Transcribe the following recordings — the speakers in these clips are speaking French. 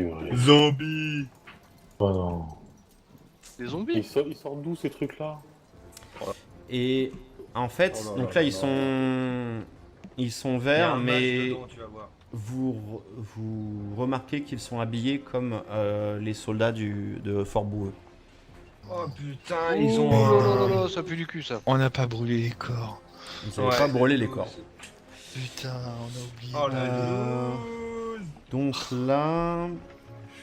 Purée. Zombie. Oh non. Des zombies. Ils sortent d'où ces trucs-là? Et en fait, Oh là donc là là là. ils sont Il y a verts, un match mais dedans, tu vas voir. vous remarquez qu'ils sont habillés comme les soldats de Fort Boueux. Oh putain, Oh ils ont là là un... là, ça pue du cul ça. On n'a pas brûlé les corps. Vous n'avez Ouais. pas brûlé les corps. Putain, on a oublié. Oh la Euh, loose. Donc là,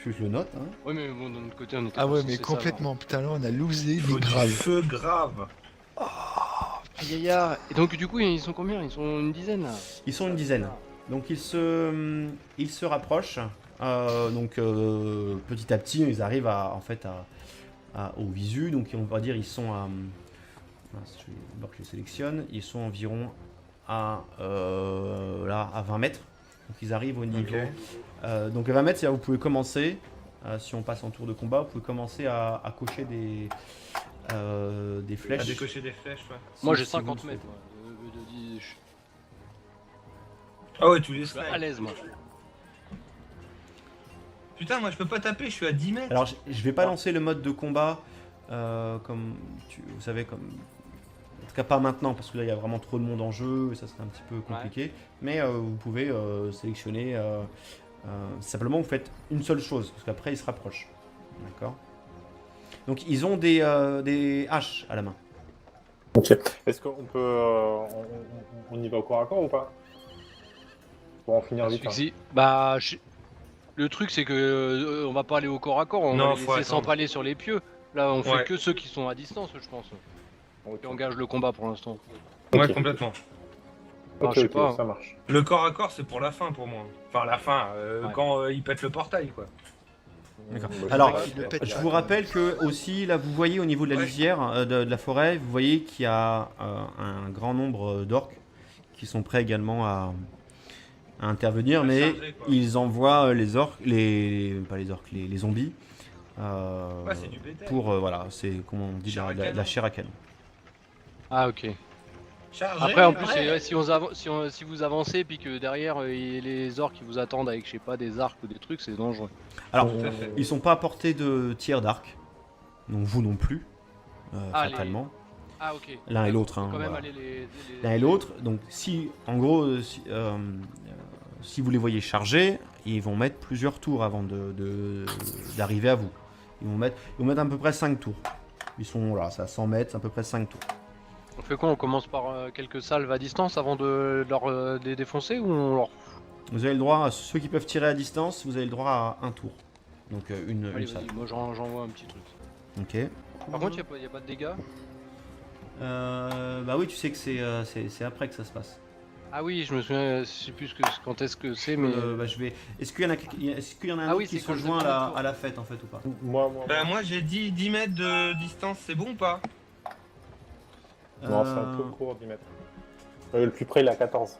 je le note. Hein. Oui mais bon de notre côté on était Ah pas ouais, censé mais savoir. complètement. Putain, là, on a losé, Il faut mais du grave. feu grave. Aïe aïe aïe. Et donc du coup ils sont combien? Ils sont une dizaine là. Ils sont une dizaine. Donc ils se rapprochent. Petit à petit, ils arrivent au visu. Donc on va dire ils sont à. Je vais d'abord que je sélectionne. Ils sont environ à 20 mètres. Donc ils arrivent au niveau. Donc à 20 mètres, c'est là où vous pouvez commencer. Si on passe en tour de combat, vous pouvez commencer à cocher des flèches. À décocher des flèches, ouais. Moi Si- j'ai si 50 vous le mètres. Moi. Je suis Ah ouais, tu les slides. à l'aise moi. Putain, moi je peux pas taper, je suis à 10 mètres. Alors je vais pas lancer le mode de combat comme vous savez comme en tout cas pas maintenant parce que là il y a vraiment trop de monde en jeu et ça serait un petit peu compliqué. Mais vous pouvez sélectionner simplement vous faites une seule chose parce qu'après ils se rapprochent. D'accord. Donc ils ont des haches à la main. Ok. Est-ce qu'on peut. On y va au corps à corps ou pas? Pour en finir vite. Hein. Bah le truc c'est que on va pas aller au corps à corps, on Non, va les faut laisser attendre. s'empaler sur les pieux. Là on fait Ouais. que ceux qui sont à distance je pense. Ok. Qui engagent le combat pour l'instant. Ouais, Ok. complètement. Enfin, Ok, je sais ok, pas. ça marche. Le corps à corps, c'est pour la fin pour moi. Enfin, la fin, Ouais. quand il pète le portail, quoi. D'accord. Bah, Alors, je sais pas. pète Je pas, vous quand rappelle que aussi là vous voyez au niveau de la Ouais. lisière de la forêt, vous voyez qu'il y a un grand nombre d'orques qui sont prêts également à intervenir, À mais charger, quoi. ils envoient les orques, pas les orques, les zombies Ouais, c'est du bétail. pour voilà, c'est comment on dit Chair à de la canon. chair à canon. Ah ok. Chargé, Après en plus ouais. si vous avancez puis que derrière les orques qui vous attendent avec je sais pas des arcs ou des trucs c'est dangereux. Alors, Tout à fait. ils sont pas à portée de tir d'arc, donc vous non plus, Ah, fatalement. Ah ok. L'un et l'autre, Faut hein, quand même voilà. aller les L'un et l'autre. Donc si, en gros, si vous les voyez charger, ils vont mettre plusieurs tours avant d'arriver à vous. Ils vont mettre à peu près 5 tours. Ils sont là, c'est à 100 mètres, c'est à peu près 5 tours. On fait quoi? On commence par quelques salves à distance avant de les défoncer ou on leur... Vous avez le droit, à ceux qui peuvent tirer à distance, vous avez le droit à un tour. Donc une Allez salle. vas-y, moi j'envoie un petit truc. Ok. Par contre y a pas de dégâts? Bah oui, tu sais que c'est après que ça se passe. Ah oui, je me souviens, je sais plus quand est-ce que c'est mais... Bah, je vais. Est-ce qu'il y en a un Ah autre oui, qui c'est se quand joint c'est à pour le à la fête en fait ou pas? Moi, j'ai dit 10 mètres de distance, c'est bon ou pas? Non, c'est un peu court, 10 mètres. Le plus près, il est à 14.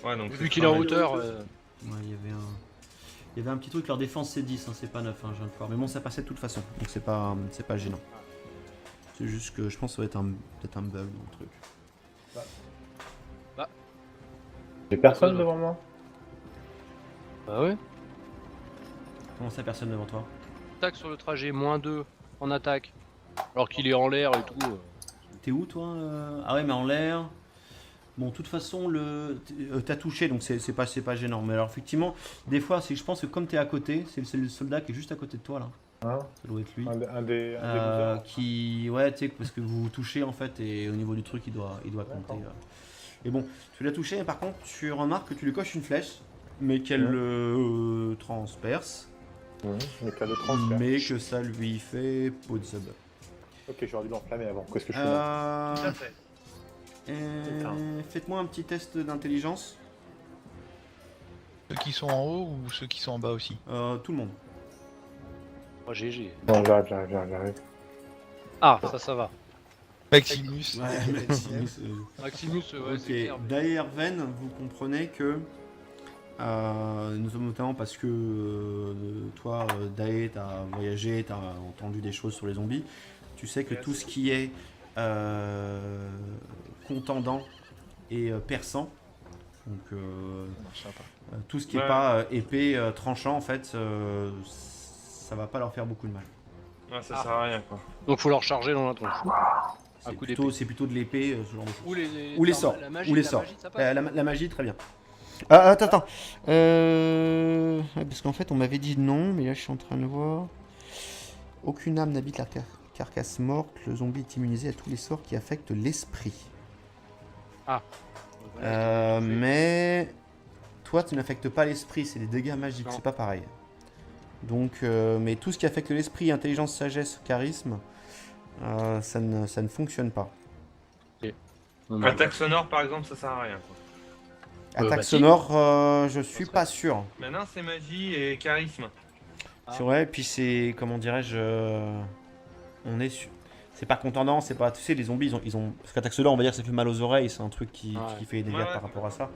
Ouais, donc Vu qu'il est en hauteur... Ouais, il y avait un petit truc, leur défense c'est 10, hein, c'est pas 9, hein, je viens de voir. Mais bon, ça passait de toute façon, donc c'est pas gênant. C'est juste que je pense que ça va être peut-être un bug dans le truc. J'ai personne devant moi. Bah ouais. Comment ça, personne devant toi? Attaque sur le trajet, -2 en attaque. Alors qu'il est en l'air et tout. T'es où toi Ah ouais, mais en l'air. Bon, de toute façon, t'as touché, donc c'est pas gênant. Mais alors, effectivement, des fois, je pense que comme t'es à côté, c'est le soldat qui est juste à côté de toi là. Hein, Ça doit être lui. un des losers. Ouais, tu sais, parce que vous touchez en fait, et au niveau du truc, il doit compter. Et bon, tu l'as touché, et par contre, tu remarques que tu lui coches une flèche, mais qu'elle le transperce, Mais qu'à le transfert. mais que ça lui fait peau de sub. Ok, j'aurais dû l'enflammer avant. Qu'est-ce que je fais Tout à fait. Faites-moi un petit test d'intelligence, Ceux qui sont en haut ou ceux qui sont en bas aussi? tout le monde. Oh GG. Non, j'arrive. Ah, ça va. Maximus. Maximus, ouais, c'est Ok, clair. mais- derrière Ven, vous comprenez que, notamment parce que toi, Dae, t'as voyagé, t'as entendu des choses sur les zombies, tu sais que tout ce qui est contendant et perçant, Donc Sympa. tout ce qui est Ouais. pas épée tranchant en fait, ça va pas leur faire beaucoup de mal. Ouais, ça sert à rien quoi. Donc faut leur charger dans la tronche. C'est coup plutôt, d'épée. c'est plutôt de l'épée, ce genre de choses. Ou les, Ou les sorts. La magie, Ou les la sorts. magie, ça passe. La magie, très bien. Attends. Parce qu'en fait, on m'avait dit non, mais là, je suis en train de voir. Aucune âme n'habite la carcasse morte. Le zombie est immunisé à tous les sorts qui affectent l'esprit. Mais toi, tu n'affectes pas l'esprit, c'est des dégâts magiques, Non. c'est pas pareil. Donc, mais tout ce qui affecte l'esprit, intelligence, sagesse, charisme, ça ne fonctionne pas. Attaque sonore par exemple, ça sert à rien quoi. Attaque bah si. sonore, je suis pas sûr. Maintenant c'est magie et charisme. C'est vrai, puis c'est, comment dirais-je, on est sur... C'est pas contendant, c'est pas... Tu sais, les zombies, ils ont... Parce qu'attaque sonore, on va dire que ça fait mal aux oreilles, c'est un truc qui fait des dégâts Ouais, par rapport à ça.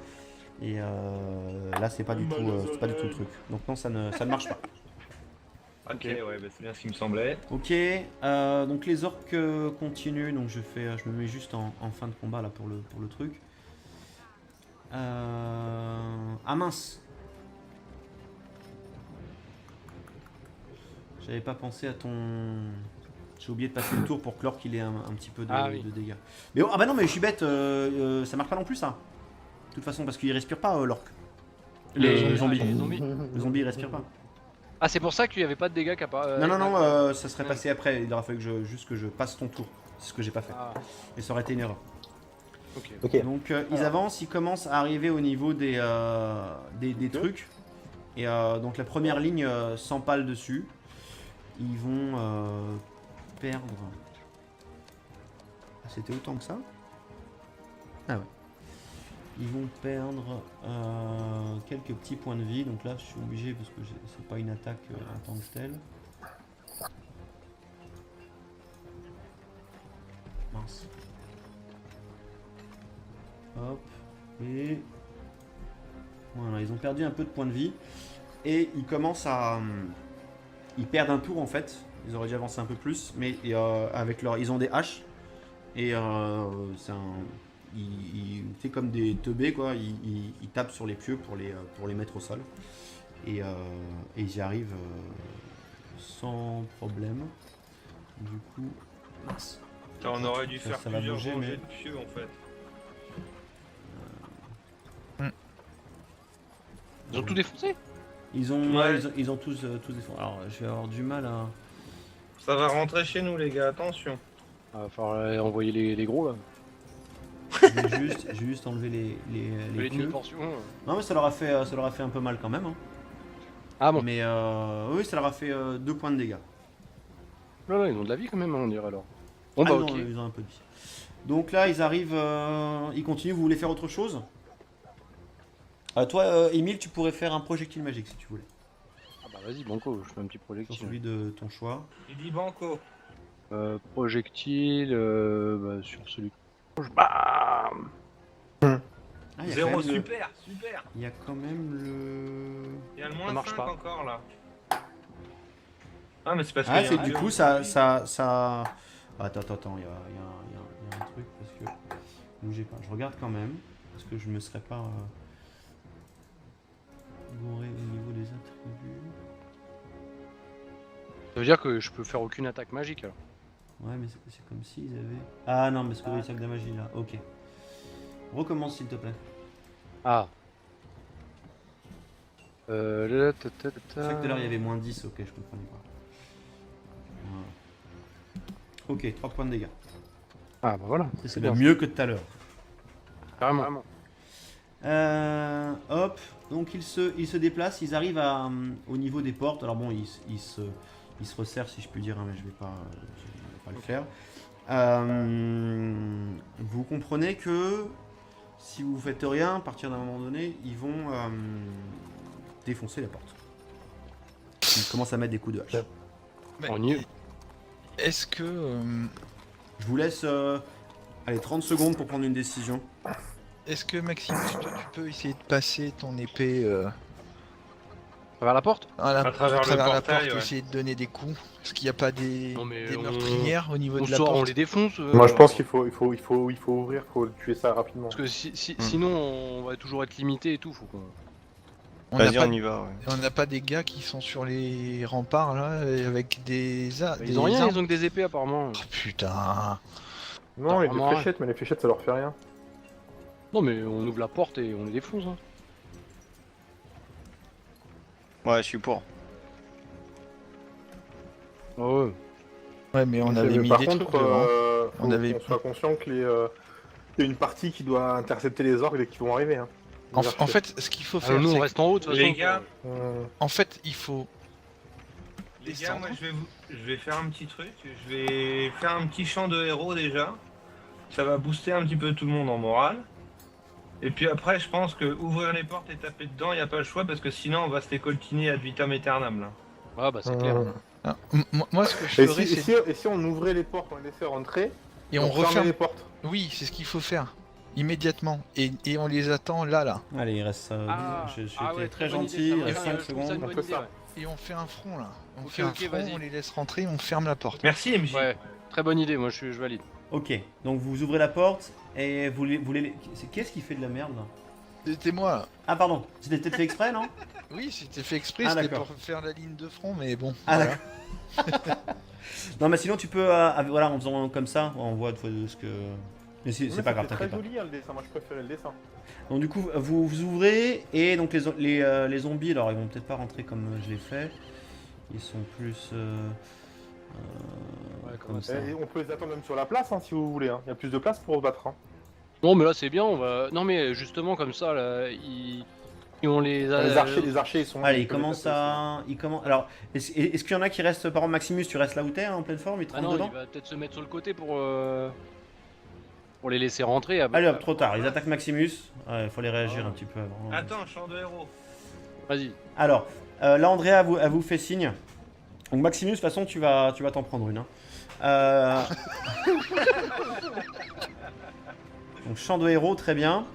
Et là, c'est pas du tout, c'est pas du tout le truc. Donc non, ça ne marche pas. Ok, ouais, bah, c'est bien ce qui me semblait. Ok, donc les orques continuent, donc je me mets juste en fin de combat là pour le truc. Ah mince. J'avais pas pensé à ton... J'ai oublié de passer le tour pour que l'orque il ait un petit peu de dégâts. Mais oh, ah bah non mais je suis bête, ça marche pas non plus ça. De toute façon parce qu'il respire pas l'orque. Le zombie. Les zombies. Le zombie il respire pas. Ah, c'est pour ça qu'il n'y avait pas de dégâts qu'à part. Non, ça serait passé après, il aurait fallu que juste que je passe ton tour. C'est ce que j'ai pas fait. Ah, Et ça aurait été une erreur. ok. Ok. Donc ils avancent, ils commencent à arriver au niveau des trucs. Et donc la première ligne s'empale dessus. Ils vont perdre... Ah, c'était autant que ça? Ah ouais. Ils vont perdre quelques petits points de vie. Donc là je suis obligé parce que c'est pas une attaque en tant que telle. Mince. Hop. Et... Voilà, ils ont perdu un peu de points de vie. Et ils commencent à... Ils perdent un tour en fait. Ils auraient dû avancer un peu plus. Mais avec leur... Ils ont des haches. Et c'est un... C'est comme des teubés quoi. Ils tapent sur les pieux pour les mettre au sol. Et ils y arrivent sans problème. Du coup... Mince. Putain, on aurait dû faire Ça va plusieurs bouger, rangées mais- de pieux en fait. Ils ont tout défoncé. Ils ont, Ouais. ils ont tous défendu. Alors je vais avoir du mal à... Ça va rentrer chez nous les gars, attention. Il va falloir envoyer les gros là. Je vais juste enlever les Les pieux. demi-portions. Non mais ça leur a fait un peu mal quand même. Hein. Ah bon. Mais oui, ça leur a fait 2 points de dégâts. Là, ils ont de la vie quand même, on dirait alors. Bon bah Ah non, ok. ils ont un peu de vie. Donc là, ils arrivent, ils continuent. Vous voulez faire autre chose? Toi, Émile, tu pourrais faire un projectile magique si tu voulais. Ah bah vas-y, banco, je fais un petit Sur projectile. celui de ton choix. Il dit banco. Projectile sur celui. Bah, Ah, il y a quand 0 même super, super. Il y a quand même le... Il y a le Ça moins marche 5 pas. encore là. Ah mais c'est parce Ah, que c'est du coup, ça... Attends, il y a un truc, parce que... Bougez pas, je regarde quand même, parce que je me serais pas... gouré au niveau des attributs... ça veut dire que je peux faire aucune attaque magique alors. Ouais, mais c'est comme s'ils avaient... Ah non, parce que les sacs de magie là, ok. Recommence s'il te plaît. Ah. Là, C'est vrai que tout à l'heure il y avait moins 10, ok, je comprenais pas. Voilà. Ok, 3 points de dégâts. Ah bah voilà, C'est c'est le bien. mieux que tout à l'heure. Carrément. Hop, donc ils se déplacent, ils arrivent au niveau des portes. Alors bon, ils se resserrent si je puis dire, hein, mais je vais pas le faire. Vous comprenez que si vous faites rien, à partir d'un moment donné, ils vont défoncer la porte. Ils commencent à mettre des coups de hache. Mais On y est. est-ce que Je vous laisse allez, 30 secondes pour prendre une décision. Maxime, tu peux essayer de passer ton épée travers la porte. À travers le la portail, porte, ouais. essayer de donner des coups. Parce qu'il n'y a pas des, Non, mais des on- meurtrières au niveau On de la sort, on porte. les défonce. Moi, je pense qu'il faut ouvrir, faut tuer ça rapidement. Parce que sinon, on va toujours être limité et tout. Faut qu'on. On n'a Vas-y, pas, on y va, ouais. on n'a pas des gars qui sont sur les remparts là, avec des Ils ont rien, armes. ils ont que des épées apparemment. Oh, putain. Non, il y a des vraiment, fléchettes, mais les fléchettes, ça leur fait rien. Non, mais on ouvre la porte et on les défonce. Hein. Ouais, je suis pour. Ah ouais. Ouais, mais on avait mis Par des contre, trucs devant. faut On avait- qu'on soit conscient que il y a une partie qui doit intercepter les orques dès qu'ils vont arriver. Hein. En, Les en archers. fait, ce qu'il faut Ah, faire, nous, c'est on reste en haut de toute Les façon. gars, en fait, il faut. Les gars, moi descendre. je vais faire un petit truc. Je vais faire un petit chant de héros déjà. Ça va booster un petit peu tout le monde en morale. Et puis après, je pense que ouvrir les portes et taper dedans, il n'y a pas le choix parce que sinon on va se décoltiner ad vitam aeternam là. Ah bah c'est clair. Ah, moi, ce que je Et ferais, si, c'est. et si on ouvrait les portes, on les laissait rentrer, Et on fermait referme. les portes. Oui, c'est ce qu'il faut faire. Immédiatement. Et on les attend là. Allez, il reste. Je suis été très gentil, il reste 5 secondes. on fait ça. Et on fait un front là. On Ok, fait un ok, front, vas-y. on les laisse rentrer, on ferme la porte. Merci MJ. Ouais, très bonne idée, moi je valide. Ok, donc vous ouvrez la porte et qu'est-ce qui fait de la merde là? C'était moi. Ah, pardon, c'était peut-être fait exprès, non? Oui, c'était fait exprès, Ah, c'était d'accord. pour faire la ligne de front, mais bon. Ah, voilà. d'accord. Non, mais sinon tu peux. Voilà, en faisant comme ça, on voit de fois de ce que. Mais c'est Ouais, pas grave, c'était t'inquiète très pas. joli hein, le dessin, moi je préférais le dessin. Donc du coup, vous ouvrez et donc les zombies, alors ils vont peut-être pas rentrer comme je l'ai fait. Ils sont plus comme ça. Et on peut les attendre même sur la place hein, si vous voulez. Hein. Il y a plus de place pour se battre. Hein. Non mais là c'est bien, on va. Non mais justement comme ça là, on les a. Les archers ils sont. Allez, ils ils peuvent commencent les taper à. Ils commencent. Alors, est-ce qu'il y en a qui restent, par exemple Maximus, tu restes là où t'es, en pleine forme, ils te Ah rentrent non, dedans? il va peut-être se mettre sur le côté pour les laisser rentrer. Allez hop, trop tard, ils attaquent Maximus. Ouais, faut les réagir un petit peu avant. Attends, chant de héros. Vas-y. Alors, là, Andrea, elle vous fait signe. Donc, Maximus, de toute façon, tu vas t'en prendre une. Hein. Donc, chant de héros, très bien.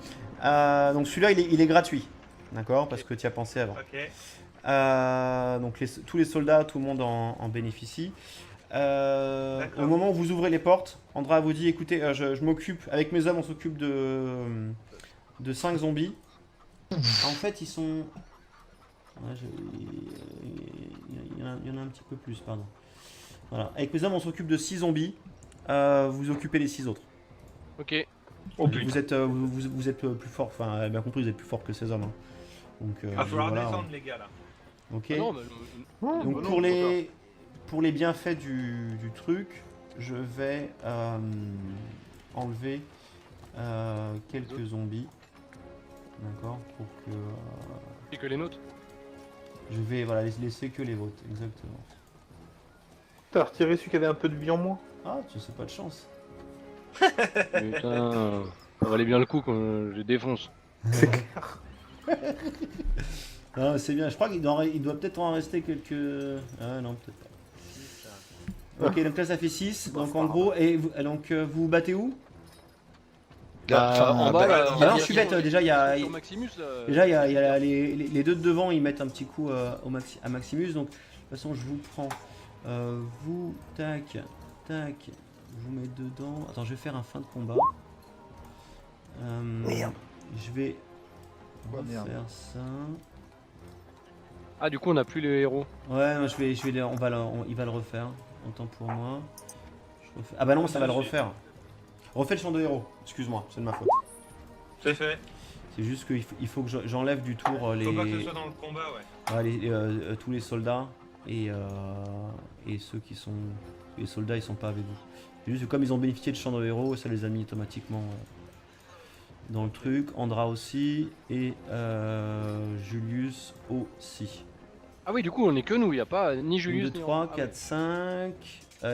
Donc, celui-là, il est gratuit. D'accord? Parce que tu y as pensé avant. Ok. Donc, tous les soldats, tout le monde en bénéficie. Au moment où vous ouvrez les portes, Andrea vous dit écoutez, je m'occupe, avec mes hommes, on s'occupe de 5 zombies. En fait, ils sont. Ouais, il y en a un petit peu plus, pardon. Voilà. Avec mes hommes, on s'occupe de 6 zombies. Vous occupez les 6 autres. Ok. Oh putain. Vous êtes plus fort, enfin, bien compris, vous êtes plus fort que ces hommes. Hein. Donc, Va falloir voilà. descendre les gars là. Ok. Ah non, mais... Donc bah non, pour les bienfaits du truc, je vais enlever quelques zombies. D'accord. Pour que c'est que les nôtres. je vais laisser que les vôtres, exactement. T'as retiré celui qui avait un peu de vie en moins. Ah, tu sais pas de chance. Putain, ça valait bien le coup quand je défonce. C'est clair. Ah, c'est bien, je crois qu'il doit peut-être en rester quelques. Ah non, peut-être pas. Ok, donc là ça fait 6. Donc en gros, vous vous battez où? En bas, là, non, je suis bête, déjà, il y a- sur Maximus, là. Déjà, il y a les deux de devant, ils mettent un petit coup à Maximus. Donc, de toute façon, je vous prends. Vous, tac, tac, je vous mets dedans. Attends, je vais faire un fin de combat. Merde. Je vais Oh, merde. refaire ça. Ah, du coup, on a plus les héros. Ouais, non, il va le refaire. Autant pour moi. Ah bah non, ça va le refaire. Refais le champ de héros. Excuse-moi, c'est de ma faute. C'est fait. C'est juste qu'il faut que j'enlève du tour Faut pas que ce soit dans le combat, ouais. tous les soldats et ceux qui sont... Les soldats, ils sont pas avec vous. C'est juste que comme ils ont bénéficié de champ de héros, ça les a mis automatiquement dans le truc. Andra aussi et Julius aussi. Ah oui, du coup, on est que nous, il n'y a pas ni 1, Julius 2, ni 3, Ah 4, 5...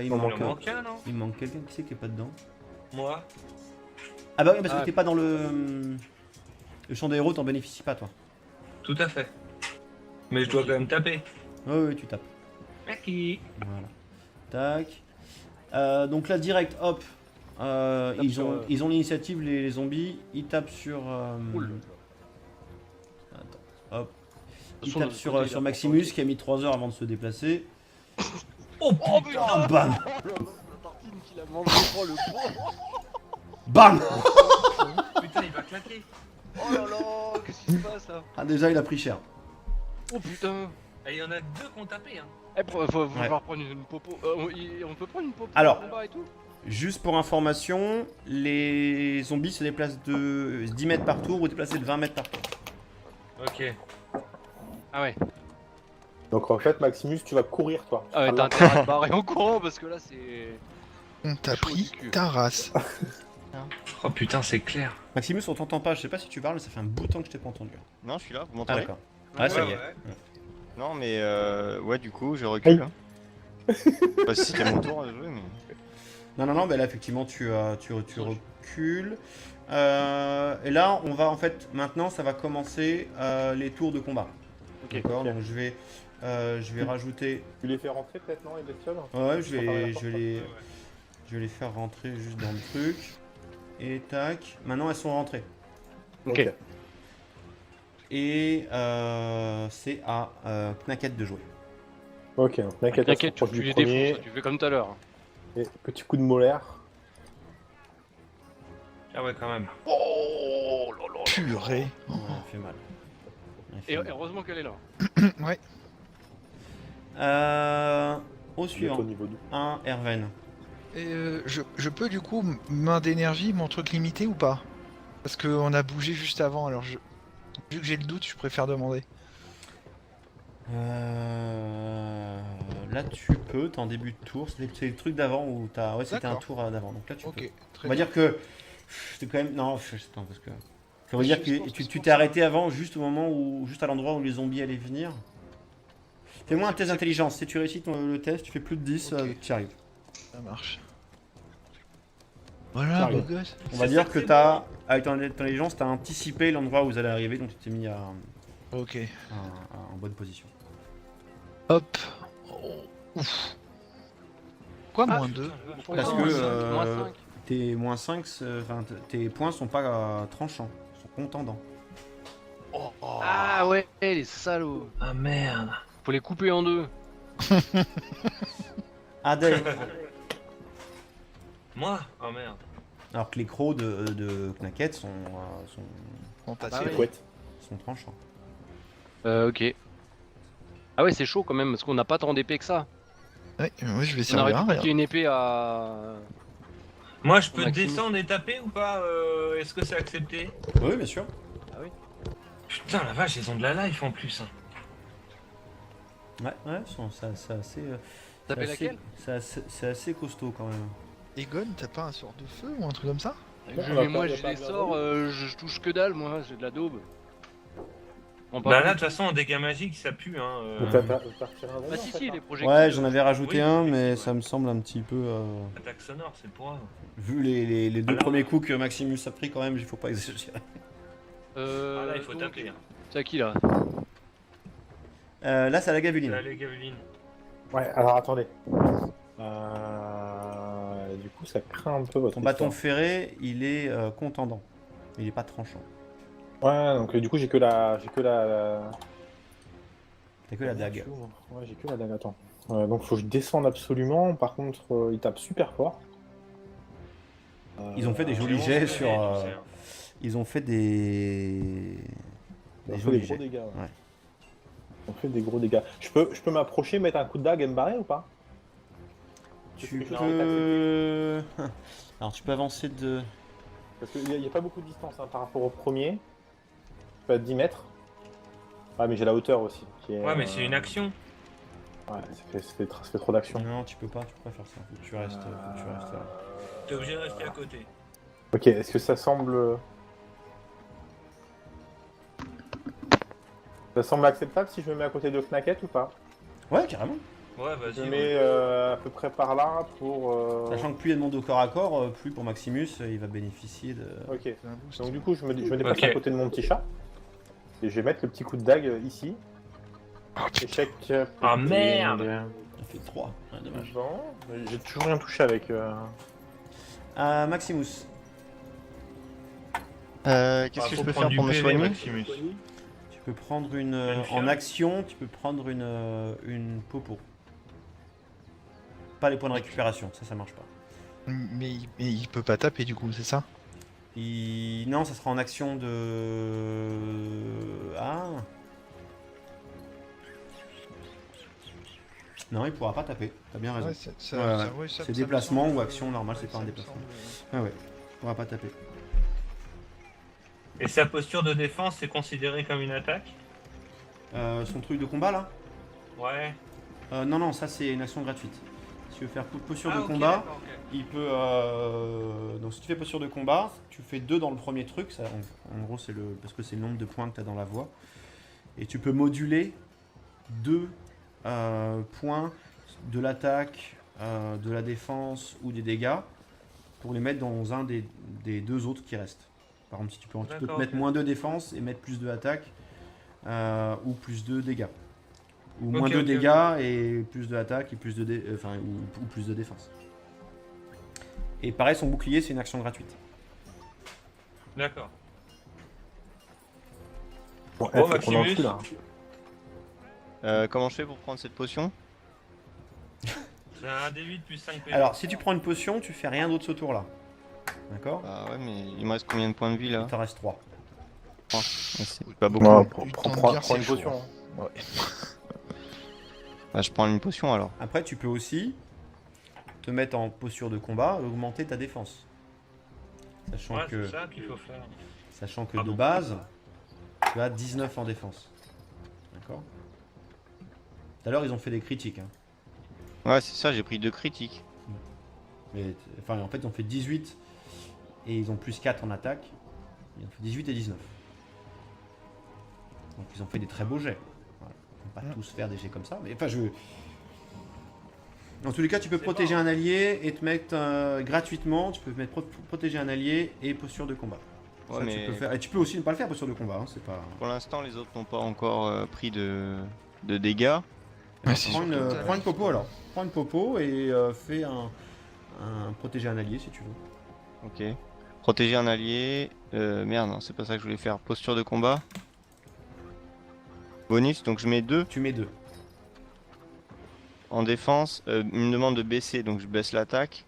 il Il en manque Il en manque un, non? il manque quelqu'un qui c'est qui est pas dedans. Moi. Ah bah oui, parce Ah. que t'es pas dans le champ de héros, t'en bénéficies pas toi. Tout à fait. Mais je dois quand même taper. Oui, tu tapes. Merci. Voilà. Tac. Donc là, direct, hop. Ils ont l'initiative, les zombies. Ils tapent sur. Cool. Attends, hop. Il façon, tape de l'autre sur, côté, sur il a Maximus pourtant- qui a mis 3 heures avant de se déplacer. Oh Oh putain. putain. Ah, bam La tartine qu'il a mangé, oh le bon. Bam Putain, il va claquer. Oh là là, qu'est-ce qui se passe là? Ah déjà il a pris cher. Oh putain. Et il y en a deux qu'on tapé, hein. Eh, faut Ouais. falloir prendre une popo. On peut prendre une popo Alors. en combat et tout? Juste pour information, les zombies se déplacent de 10 mètres par tour ou déplacés de 20 mètres par tour. Ok. Ah ouais. Donc en fait, Maximus, tu vas courir toi. Ah ouais, Tu t'as seras intérêt à te barrer en courant parce que là c'est. On t'a Chaud pris du cul. ta race. Oh putain, c'est clair. Maximus, on t'entend pas, je sais pas si tu parles, mais ça fait un bout de temps que je t'ai pas entendu. Non, je suis là, vous Ah m'entendez? d'accord. Ah ça y est. Non, mais ouais, du coup, je recule. Hein. Je sais pas si c'était mon tour à jouer, mais. Non, bah là effectivement tu recules. Et là on va en fait, maintenant ça va commencer les tours de combat. Ok. D'accord, Ok. donc je vais rajouter... Tu les fais rentrer peut-être, non, les bestioles? Ouais, Ils sont pas mal, je vais les faire rentrer juste dans le truc. Et tac, maintenant elles sont rentrées. Ok. Et c'est à Knacket de jouer. Ok, donc t'inquiète, T'inquiète, proche tu du les premier. défonces, tu fais comme tout à l'heure. Et petit coup de molaire. Ah ouais, quand même. Oh là là. Purée. Ouais, elle fait mal. Elle fait Et mal. heureusement qu'elle est là. Ouais. Au Bientôt suivant, niveau 2. un Erven. Et je peux du coup, main d'énergie, mon truc limité ou pas? Parce qu'on a bougé juste avant, alors vu que j'ai le doute, je préfère demander. Là tu peux, t'es en début de tour, c'est le truc d'avant où t'as... Ouais, c'était un D'accord. tour d'avant, donc là tu peux. Ok, très On va bien. dire que c'est quand même... Non, attends, parce que... Ça veut dire Je pense que que c'est tu pour t'es ça. arrêté avant, juste au moment où... Juste à l'endroit où les zombies allaient venir. Fais-moi un test d'intelligence, si tu réussis le test, tu fais plus de 10, Ok. tu y arrives. Ça marche. Voilà, beau Arrive. gosse. On va C'est dire ça que c'est t'as, avec ton intelligence, t'as anticipé l'endroit où vous allez arriver, donc tu t'es mis Ok. en bonne position. Hop. Oh, ouf. Quoi, moins 2? Parce Moins que, cinq, euh, moins cinq. Tes moins 5, tes points sont pas tranchants, sont contendants. Oh, oh. Ah ouais, les salauds. Ah merde. Faut les couper en deux. Adèle. Moi? Oh merde. Alors que les crocs de Knacket sont Fantastique. Ah ouais. Couette. sont tranchants. Ok. Ah ouais, c'est chaud quand même, parce qu'on n'a pas tant d'épées que ça. Ouais, moi je vais On aurait servir dû à rien. piquer une épée à... Moi, je peux Maxime. descendre et taper ou pas? Est-ce que c'est accepté? Oui, bien sûr. Putain, la vache, ils ont de la life en plus. Hein. Ouais, c'est assez... Taper c'est assez- laquelle? c'est assez costaud quand même. Egon, t'as pas un sort de feu ou un truc comme ça? Mais moi, j'ai des sorts, je touche que dalle, moi, j'ai de la daube. On Bah là, de toute façon, en dégâts magiques, ça pue. Hein. Donc t'as retiré un Bah volant, si, en fait, si, hein. les projectiles. Ouais, j'en avais rajouté Oui, un, oui, mais ouais. ça me semble un petit peu... Attaque sonore, c'est pour eux. Vu les deux Alors. premiers coups que Maximus a pris quand même, il faut pas exagérer. Ah là, il faut Donc, taper. Hein. C'est à qui là? Là, c'est à la gaveline. Allez, Gaveline. Ouais, alors attendez. Du coup, ça craint un peu votre Ton bâton histoire. ferré, il est contendant. Il est pas tranchant. Ouais, donc du coup, j'ai que la... T'as que la dague. Ouais, j'ai que la dague, attends. Donc faut que je descende absolument. Par contre, il tape super fort. Ils ont fait des jolis J'ai jets 11 sur... tu sais, hein. Ils ont fait des... Ils ont fait jolis des gros jets. dégâts. Ouais. Ouais. Ils ont fait des gros dégâts. Je peux m'approcher, mettre un coup de dague et me barrer ou pas? Tu Quelque chose peux... Alors tu peux avancer de... Parce qu'il n'y a pas beaucoup de distance hein, par rapport au premier. Je peux à 10 mètres. Ouais, mais j'ai la hauteur aussi. Qui est, Ouais, mais c'est une action. Ouais, ça fait trop d'action. Non, tu peux pas faire ça. Faut que tu restes, là. T'es obligé de rester à côté. Ok, est-ce que ça semble... Ça semble acceptable si je me mets à côté de Knacket ou pas? Ouais, carrément. Ouais, Je vas-y. me mets à peu près par là pour... Sachant que plus il y a de monde au corps à corps, plus pour Maximus, il va bénéficier de... Ok, C'est un boost. donc du coup je me déplace Ok. à côté de mon petit chat. Et je vais mettre le petit coup de dague ici. Échec. Ah, merde. Ça fait 3. Ouais, dommage. Bon, j'ai toujours rien touché avec... Maximus. Qu'est-ce que je peux faire pour me soigner? Tu peux prendre une. Une En fiole. action, tu peux prendre une popo. Pas les points de récupération, ça marche pas. Mais il peut pas taper du coup, c'est ça? Non, ça sera en action de. Ah. Non, il pourra pas taper, t'as bien raison. Ouais, ça, Ouais, ça- ouais. ouais, ça- C'est ça me déplacement semble, ou action normale, c'est pas un ça me déplacement. semble, Ah ouais, il pourra pas taper. Et sa posture de défense, c'est considéré comme une attaque? Son truc de combat là Ouais. Non, non, ça c'est une action gratuite. Si tu veux faire posture de ok, combat, d'accord, ok. il peut. Donc si tu fais posture de combat, tu fais 2 dans le premier truc, ça, en gros c'est le. Parce que c'est le nombre de points que tu as dans la voie. Et tu peux moduler 2 points de l'attaque, de la défense ou des dégâts pour les mettre dans un des 2 autres qui restent. Par exemple, si tu peux te D'accord, mettre ok. moins 2 défense et mettre plus de attaque ou plus de dégâts. Ou moins Ok, 2 ok, dégâts et plus de attaque et plus de ou plus de défense. Et pareil, son bouclier c'est une action gratuite. D'accord. Bon, Oh, faut qu'on en Maximus. tue là. Comment je fais pour prendre cette potion? C'est un D8 plus 5 PV. Alors, si tu prends une potion, tu fais rien d'autre ce tour-là. D'accord? Bah ouais, mais il me reste combien de points de vie là? Il t'en reste 3. Ouais, c'est pas beaucoup. Non, Tu prends tentes bien, c'est une chaud, potion. hein. hein. Ouais. Bah, je prends une potion alors. Après, tu peux aussi te mettre en posture de combat et augmenter ta défense. Sachant Ouais, que, c'est ça qu'il faut faire. sachant que Pardon. de base, tu as 19 en défense. D'accord? Tout à l'heure, ils ont fait des critiques. Hein. Ouais, c'est ça, j'ai pris 2 critiques. Mais, enfin, en fait, ils ont fait 18 et ils ont plus 4 en attaque. Ils ont fait 18 et 19. Donc, ils ont fait des très beaux jets. Voilà. Ils vont pas tous faire des jets comme ça. Mais enfin, dans tous les cas, tu peux C'est protéger bon. un allié et te mettre gratuitement. Tu peux mettre protéger un allié et posture de combat. Ouais, Ça, mais tu peux faire. Et tu peux aussi ne pas le faire posture de combat. Hein, c'est pas. pour l'instant, les autres n'ont pas encore pris de dégâts. Ouais, c'est prends, surtout une, ta prends une life. popo alors. Prends une popo et fais un protéger un allié si tu veux. Ok. Protéger un allié. Merde, non, c'est pas ça que je voulais faire. Posture de combat. Bonus, donc je mets 2 Tu mets 2. en défense. Il me demande de baisser, donc je baisse l'attaque.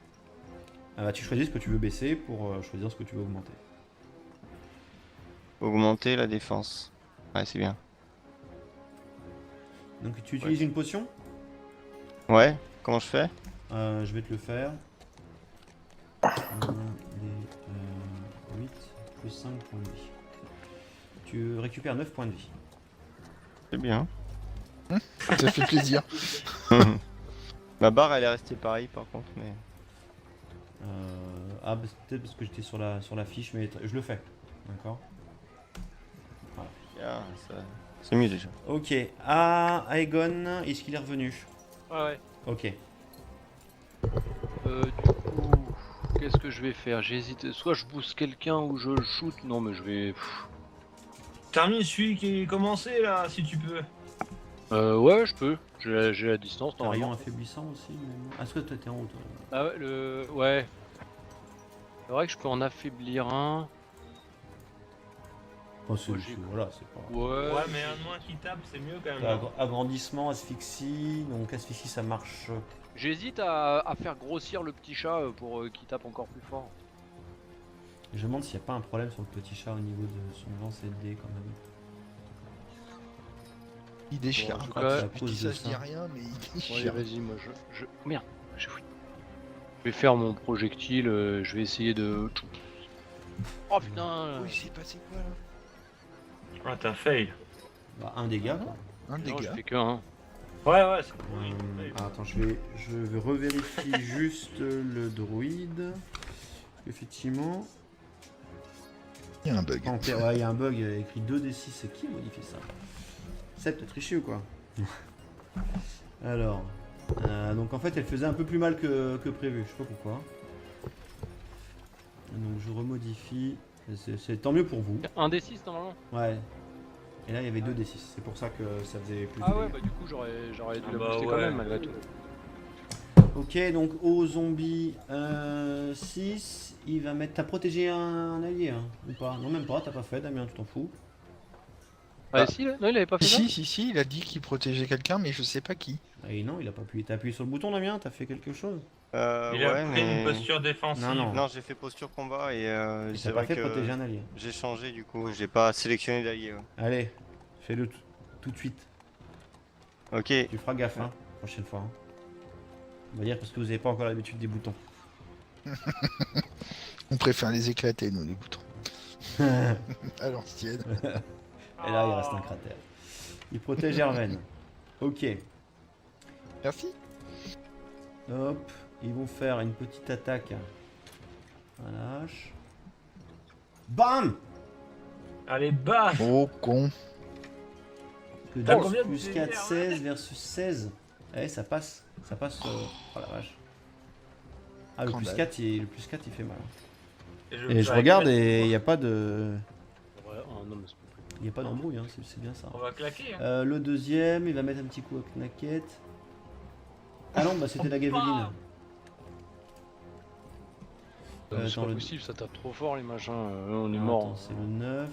Tu choisis ce que tu veux baisser pour choisir ce que tu veux augmenter. Augmenter la défense. Ouais, c'est bien. Donc tu utilises une potion. Ouais, comment je fais? Je vais te le faire. 8 plus 5 points de vie. Tu récupères 9 points de vie. C'est bien. Ça fait plaisir. Ma barre, elle est restée pareille par contre, mais. Bah, c'est peut-être parce que j'étais sur la fiche, mais je le fais. D'accord. Bien, ça... c'est mieux déjà. Ok. Aegon, est-ce qu'il est revenu? Ouais, ouais. Ok. Du coup, qu'est-ce que je vais faire? J'hésite. Soit je booste quelqu'un ou je le shoot. Non, mais je vais. Termine celui qui est commencé là, si tu peux. Ouais, je peux. J'ai la distance T'as un rayon normalement. affaiblissant aussi. Mais... Est-ce que t'étais en haut toi? Ah ouais, ouais. C'est vrai que je peux en affaiblir un. Oh, c'est, Moi, j'ai- voilà, c'est pas. Ouais. Ouais, mais un de moins qui tape, c'est mieux quand même. T'as non agrandissement, asphyxie. Donc asphyxie ça marche. J'hésite à faire grossir le petit chat pour qu'il tape encore plus fort. Je me demande s'il n'y a pas un problème sur le petit chat au niveau de son lance et de dés quand même. Il déchire. Bon, en tout Quoi. cas, Je dis ça, je dis rien, mais il Ouais, déchire. vas-y, moi je. Merde, j'ai fouillé. Je vais faire mon projectile, je vais essayer de. Oh putain! Oui, c'est passé quoi là? Ah, t'as fail. Bah, un dégât quoi. Un Non, je dégât. fais que un. Ouais, c'est pourri. Attends, je vais revérifier juste le druide. Effectivement. Il y a un bug. Ouais, il y a un bug, il y a écrit 2d6. C'est qui a modifié ça? C'est peut-être triché ou quoi? Alors. Donc en fait, elle faisait un peu plus mal que prévu. Je sais pas pourquoi. Donc je remodifie. C'est tant mieux pour vous. Un D6 normalement? Ouais. Et là, il y avait 2d6. C'est pour ça que ça faisait plus Ah de ouais, dégâts. bah du coup j'aurais dû Ah la bah booster quand ouais. même malgré tout. Ok, donc au zombie 6, il va mettre. T'as protégé un allié hein, ou pas? Non, même pas, t'as pas fait, Damien, tu t'en fous. Ah, si, là non, il avait pas fait ça. Si, il a dit qu'il protégeait quelqu'un, mais je sais pas qui. Et non, il a pas appuyé. T'as appuyé sur le bouton, Damien? T'as fait quelque chose? Il a Ouais, pris une mais... posture défensive. Non, non. Non, j'ai fait posture combat et Et c'est t'as pas vrai fait que protéger un allié. j'ai changé du coup, j'ai pas sélectionné d'allié. Ouais. Allez, fais-le tout de suite. Ok, Tu feras gaffe, hein, prochaine fois. Hein. On va dire parce que vous avez pas encore l'habitude des boutons. On préfère les éclater, nous, les boutons. Et À l'ancienne. là, il reste un cratère. Il protège Erven. Ok. Merci. Hop. Ils vont faire une petite attaque. Un lâche. BAM! Allez, bam. Oh, con. Que T'as 12 combien de plus PV, 4, Erwan 16 versus 16. Eh, ça passe. Ça passe. Oh la vache. Ah, le plus, Scandale. 4, le plus 4, il fait mal. Et Et je regarde et il n'y a pas de. Ouais, oh, non, mais c'est pas plus. Il n'y a pas d'embrouille, hein, c'est bien ça. On va claquer. Hein. Le deuxième, il va mettre un petit coup à Knacket. Ah non, bah c'était la Gaveline. Non, mais c'est Attends, pas le- possible, ça tape trop fort les machins. On est Ah, mort. attends, c'est le 9.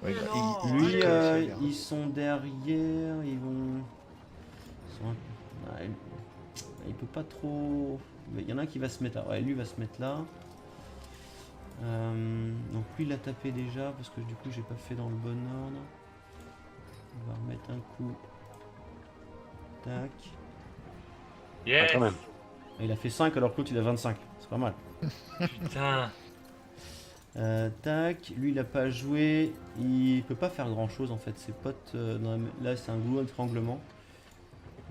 Ouais, Mais bah, non, Lui, il fait bien. ils sont derrière, ils vont. Ouais, il peut pas trop. Il y en a un qui va se mettre là. Ouais, lui va se mettre là. Donc lui il a tapé déjà parce que du coup j'ai pas fait dans le bon ordre. On va remettre un coup. Tac. Ah, Yes. quand même. Et il a fait 5 alors que l'autre il a 25. C'est pas mal. Putain. Tac, lui il a pas joué, il peut pas faire grand chose en fait, ses potes, là c'est un goulot d'étranglement,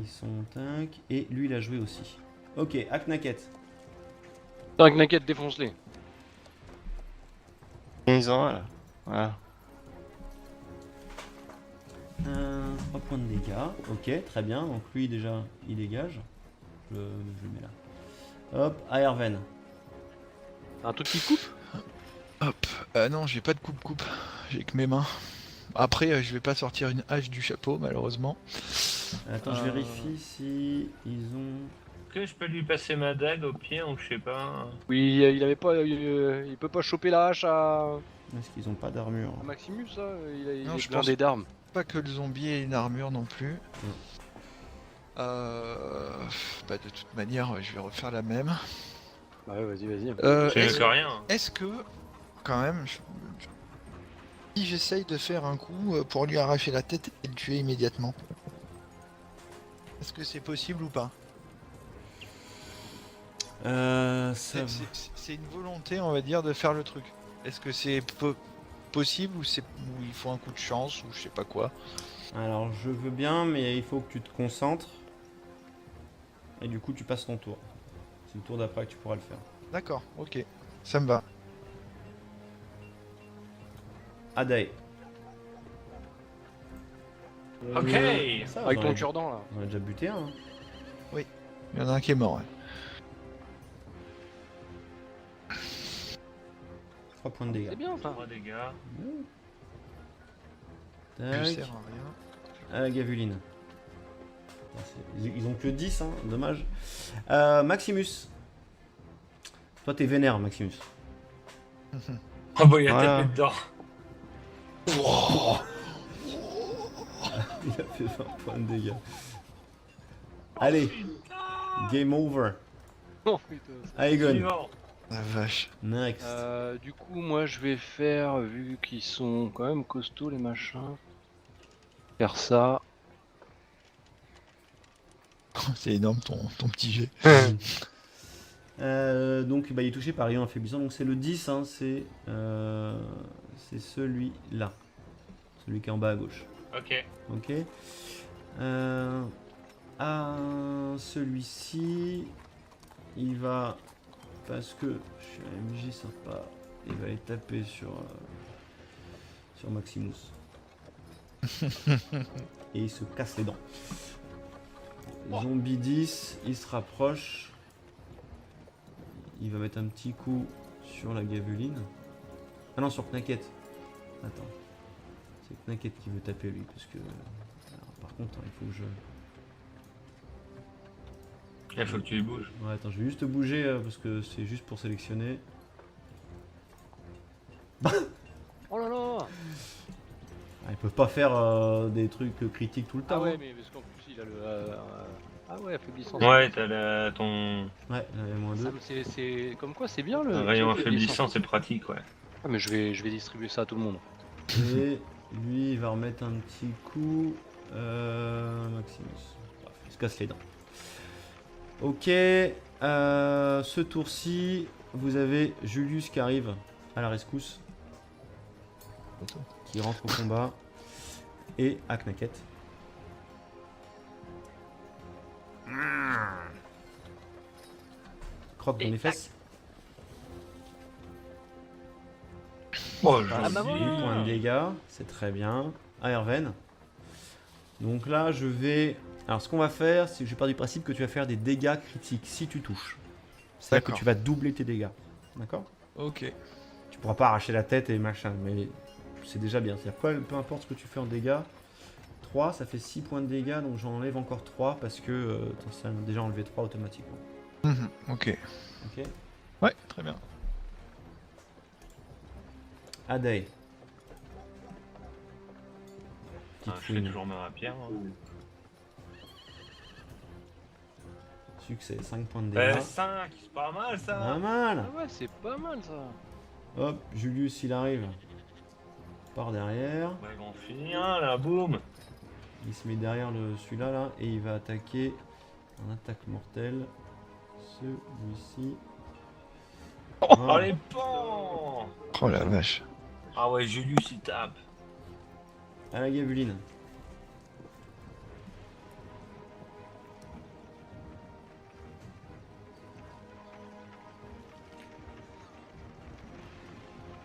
ils sont tac, et lui il a joué aussi. Ok, Aknaket, Putain, Knacket, défonce-les. ils ont un là. Voilà. 3 points de dégâts, ok, très bien, donc lui déjà il dégage, je le mets là. Hop, à Erven, Un truc qui coupe. Hop. Non, j'ai pas de coupe-coupe. J'ai que mes mains. Après, je vais pas sortir une hache du chapeau, malheureusement. attends je vérifie si ils ont... Que je peux lui passer ma dague au pied ou je sais pas. Oui, il avait pas. Il peut pas choper la hache à Est-ce qu'ils ont pas d'armure? Maximus, ça. Il Non, est je blindé d'armes. Pas que le zombie ait une armure non plus. Bah, de toute manière, je vais refaire la même. Bah ouais, vas-y. C'est Est-ce que rien. est-ce que, quand même, si j'essaye de faire un coup pour lui arracher la tête et le tuer immédiatement, est-ce que c'est possible ou pas? C'est une volonté, on va dire, de faire le truc. Est-ce que c'est possible ou ou il faut un coup de chance ou je sais pas quoi? Alors je veux bien, mais il faut que tu te concentres. Et du coup tu passes ton tour. C'est le tour d'après que tu pourras le faire. D'accord, ok, ça me va. Adae. Ok. Ça, Avec j'en ton ai- cure-dent là. On a déjà buté un. Hein. Il y en a un qui est mort. Ouais. 3 points de dégâts. C'est bien ça. 3 dégâts. Je Tac. sers à rien. À la gavuline. Ils ont que 10, hein, dommage. Maximus. Toi t'es vénère, Maximus. Oh bah il a Voilà. tapé dedans. Il a fait 20 points de dégâts. Allez, game over. Oh putain. Aegon, Suivant. La vache. next. Du coup, moi je vais faire, vu qu'ils sont quand même costauds les machins, faire ça. C'est énorme ton petit jet. Donc bah, il est touché par rayon affaiblissant, donc c'est le 10, hein, c'est celui-là. Celui qui est en bas à gauche. Ok. Ok. Celui-ci, il va, parce que je suis un MJ sympa, il va aller taper sur Maximus. Et il se casse les dents. Zombie 10, il se rapproche. Il va mettre un petit coup sur la gavuline. Ah non, sur Knacket. Attends. C'est Knacket qui veut taper lui, parce que... Alors, par contre, hein, il faut que je... Il faut que tu y bouges. Ouais, attends, je vais juste bouger, parce que c'est juste pour sélectionner. Oh là là. Ouais, peuvent pas faire des trucs critiques tout le temps. Ah ouais, hein. mais parce qu'en plus, il a le. Ah ouais, affaiblissant. Ouais, t'as ton Ouais, il y en avait moins Ça, 2. c'est comme quoi, c'est bien le. rayon petit affaiblissant, c'est pratique, ouais. Ah, mais je vais distribuer ça à tout le monde. Et lui, il va remettre un petit coup. Maximus. Bref, il se casse les dents. Ok. Ce tour-ci, vous avez Julius qui arrive à la rescousse. Qui rentre au combat. Et Aknaket. Croque dans les fesses. Oh, Ah bah 8 voilà. points de dégâts, c'est très bien. À Erven. Donc là, je vais. Alors, ce qu'on va faire, c'est que je pars du principe que tu vas faire des dégâts critiques si tu touches. C'est-à-dire que D'accord. tu vas doubler tes dégâts. D'accord? Ok. Tu pourras pas arracher la tête et machin, mais c'est déjà bien. C'est-à-dire quoi, peu importe ce que tu fais en dégâts. 3, ça fait 6 points de dégâts, donc j'enlève encore 3 parce que ça a déjà enlevé 3 automatiquement. Ok. Ok? Ouais, très bien. Adey. Petite Je fais fouine. toujours ma rapière. Hein. Succès, 5 points de dégâts. 5, c'est pas mal ça. Pas mal. Ah ouais, c'est pas mal ça. Hop, Julius il arrive par derrière. Ouais, ils vont finir là, boum. Il se met derrière celui-là là, et il va attaquer en attaque mortelle. Celui-ci. Oh Voilà. les pans. Oh la vache. Ah ouais, Julius il tape. À la gabuline.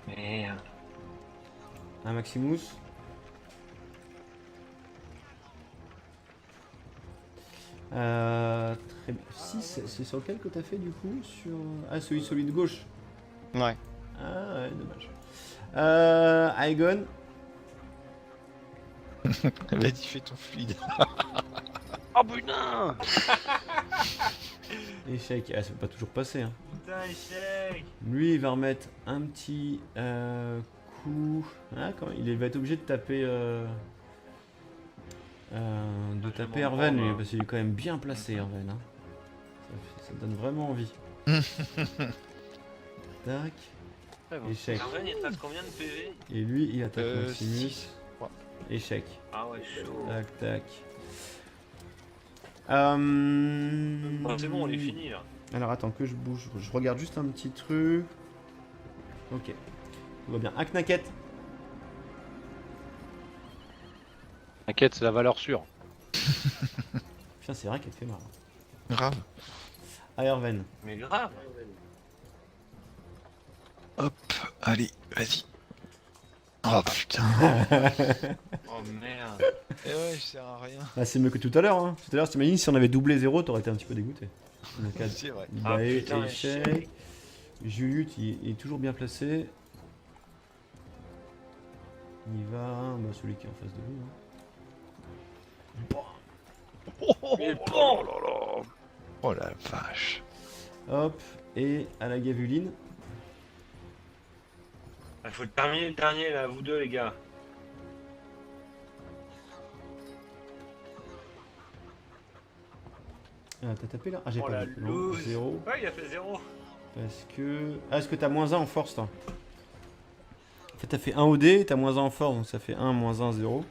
Merde. À Maximus. Très bien. 6, c'est sur lequel que t'as fait du coup sur... Ah, celui de gauche. Ouais. Ah ouais, dommage. Aegon. Vas-y, fais ton fluide. Oh putain. Échec. Ah, c'est pas toujours passé. Hein. Putain, échec. Lui, il va remettre un petit coup. Ah, quand même, il va être obligé de taper. De taper m'en Erven, prends, lui, parce qu'il est quand même bien placé, Erven. Hein. Ça donne vraiment envie. Tac. Ouais, bon. Échec. Arven, il te reste combien de PV? Et lui, il attaque Maximus. 6. Échec. Ah ouais, chaud. Tac, tac. C'est bon, on est fini là. Alors attends que je bouge, je regarde juste un petit truc. Ok, tout va bien. Aknaket. T'inquiète, c'est la valeur sûre. Putain, c'est vrai qu'elle fait mal. Grave. Aerven. Mais grave. Hop, allez, vas-y. Oh putain. Oh merde. Eh ouais, je sers à rien. Ah, c'est mieux que tout à l'heure. Hein. Tout à l'heure, t'imagines si on avait doublé 0, t'aurais été un petit peu dégoûté. Donc, C'est vrai. Ah, bah, putain, échec. échec. Julius, il est toujours bien placé. Il va. Bah, celui qui est en face de lui. Hein. Mais bon. Oh la vache. Hop, et à la gavuline. Il faut terminer le dernier là, vous deux les gars. Ah, t'as tapé là? Ah, j'ai Oh pas la vu. Non, loose. 0. Ouais, il a fait 0. Parce que. Ah, est-ce que t'as moins 1 en force, toi? En fait, t'as fait 1 au dé, t'as moins 1 en force, donc ça fait 1, moins 1, 0.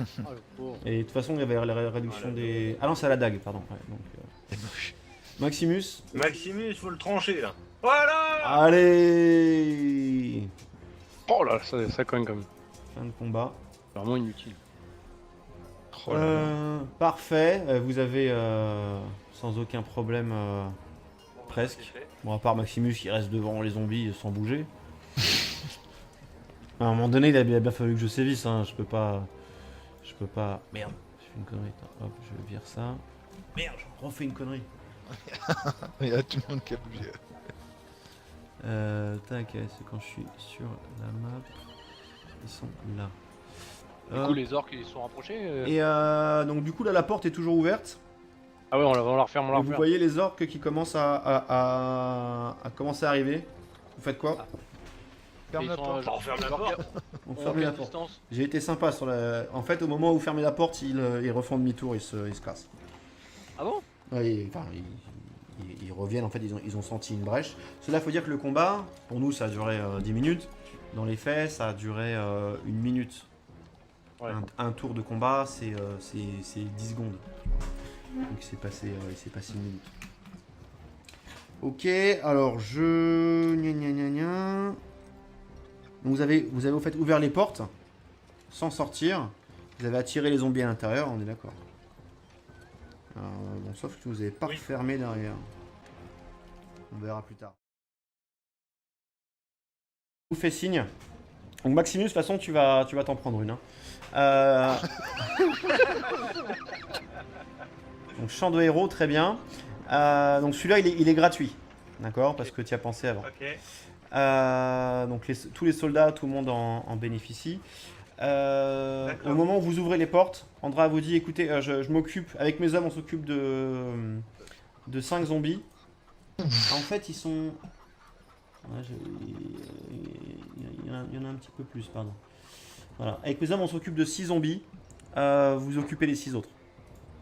Ah, le pauvre. Et de toute façon, il y avait la réduction Oh, la des. Ah non, c'est à la dague, pardon. Ouais, donc, C'est moche. Maximus. Maximus, faut le trancher là. Voilà. Allez! Oh là, ça cogne comme. Fin de combat. Vraiment inutile. Oh là là. Parfait. Vous avez sans aucun problème. Presque. C'est fait. Bon, à part Maximus qui reste devant les zombies sans bouger. À un moment donné, il a bien fallu que je sévisse. Hein. Je peux pas. Merde, j'ai fait une connerie. Attends, hop, je vire ça. Merde, j'ai refait une connerie. Il y a tout le monde qui a bougé. Tac, c'est quand je suis sur la map. Ils sont là. Du coup, les orques ils sont rapprochés. Et donc du coup là la porte est toujours ouverte. Ah ouais, on la referme, on la Et vous referme. voyez les orques qui commencent à commencer à arriver. Vous faites quoi? Ferme la porte. On ferme la porte. On On ferme quelle la porte. distance? J'ai été sympa sur la. En fait, au moment où vous fermez la porte, ils refont demi-tour, ils se cassent. Ah bon? Ouais, ils reviennent, en fait, ils ont senti une brèche. Cela, faut dire que le combat, pour nous, ça a duré 10 minutes. Dans les faits, ça a duré 1 minute. Ouais. Un tour de combat, c'est 10 secondes. Donc il s'est passé 1 minute. Ok, alors je... Gna gna gna gna. Donc vous avez au fait ouvert les portes, sans sortir. Vous avez attiré les zombies à l'intérieur, on est d'accord. Bon, sauf que vous n'avez pas Oui. fermé derrière. On verra plus tard. Je vous fais signe. Donc Maximus, de toute façon, tu vas t'en prendre une. Hein. Donc champ de héros, très bien. Donc celui-là, il est gratuit. D'accord, parce que tu y as pensé avant. Ok. Donc tous les soldats, tout le monde en bénéficie. Au D'accord. moment où vous ouvrez les portes, Andra vous dit, écoutez, je m'occupe, avec mes hommes, on s'occupe de 5 zombies. En fait, ils sont... Ouais, il y en a un petit peu plus, pardon. Voilà. Avec mes hommes, on s'occupe de 6 zombies. Vous occupez les 6 autres.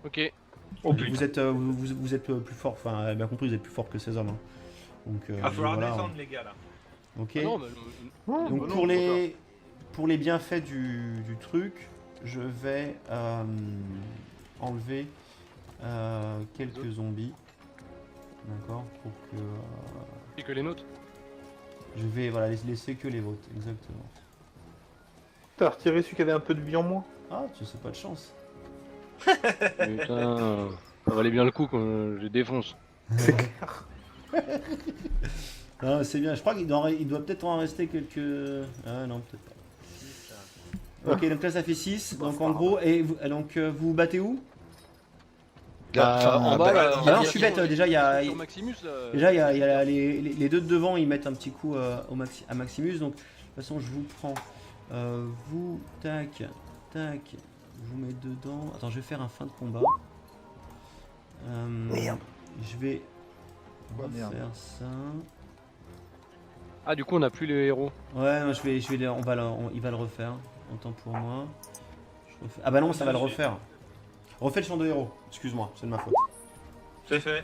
Ok. Oh putain. Vous êtes plus fort, enfin, bien compris, vous êtes plus fort que ces hommes. Hein. Donc, Il va falloir voilà. descendre les gars là. Ok. Ah non, mais... Donc non, pour les bienfaits du truc, je vais enlever quelques zombies. D'accord. Pour que C'est que les nôtres. je vais laisser que les vôtres, exactement. T'as retiré celui qui avait un peu de vie en moins. Ah, tu sais pas de chance. Putain, ça valait bien le coup quand je défonce. C'est clair. Ah, c'est bien, je crois qu'il doit peut-être en rester quelques... Ah non, peut-être pas. Ok, donc là ça fait 6, donc en gros, vous vous battez où? En bas, là, Ah non, je suis bête, déjà il y a... Sur Maximus, là. Déjà, il y a les deux de devant, ils mettent un petit coup à Maximus. Donc, de toute façon, je vous prends. Vous, tac, tac. Je vous mets dedans. Attends, je vais faire un fin de combat. Merde. Je vais Oh, merde. faire ça. Ah, du coup, on a plus les héros. Ouais, non, il va le refaire. Autant pour moi. Ah bah non, ça va le refaire. Refais le champ de héros. Excuse-moi, c'est de ma faute. C'est fait.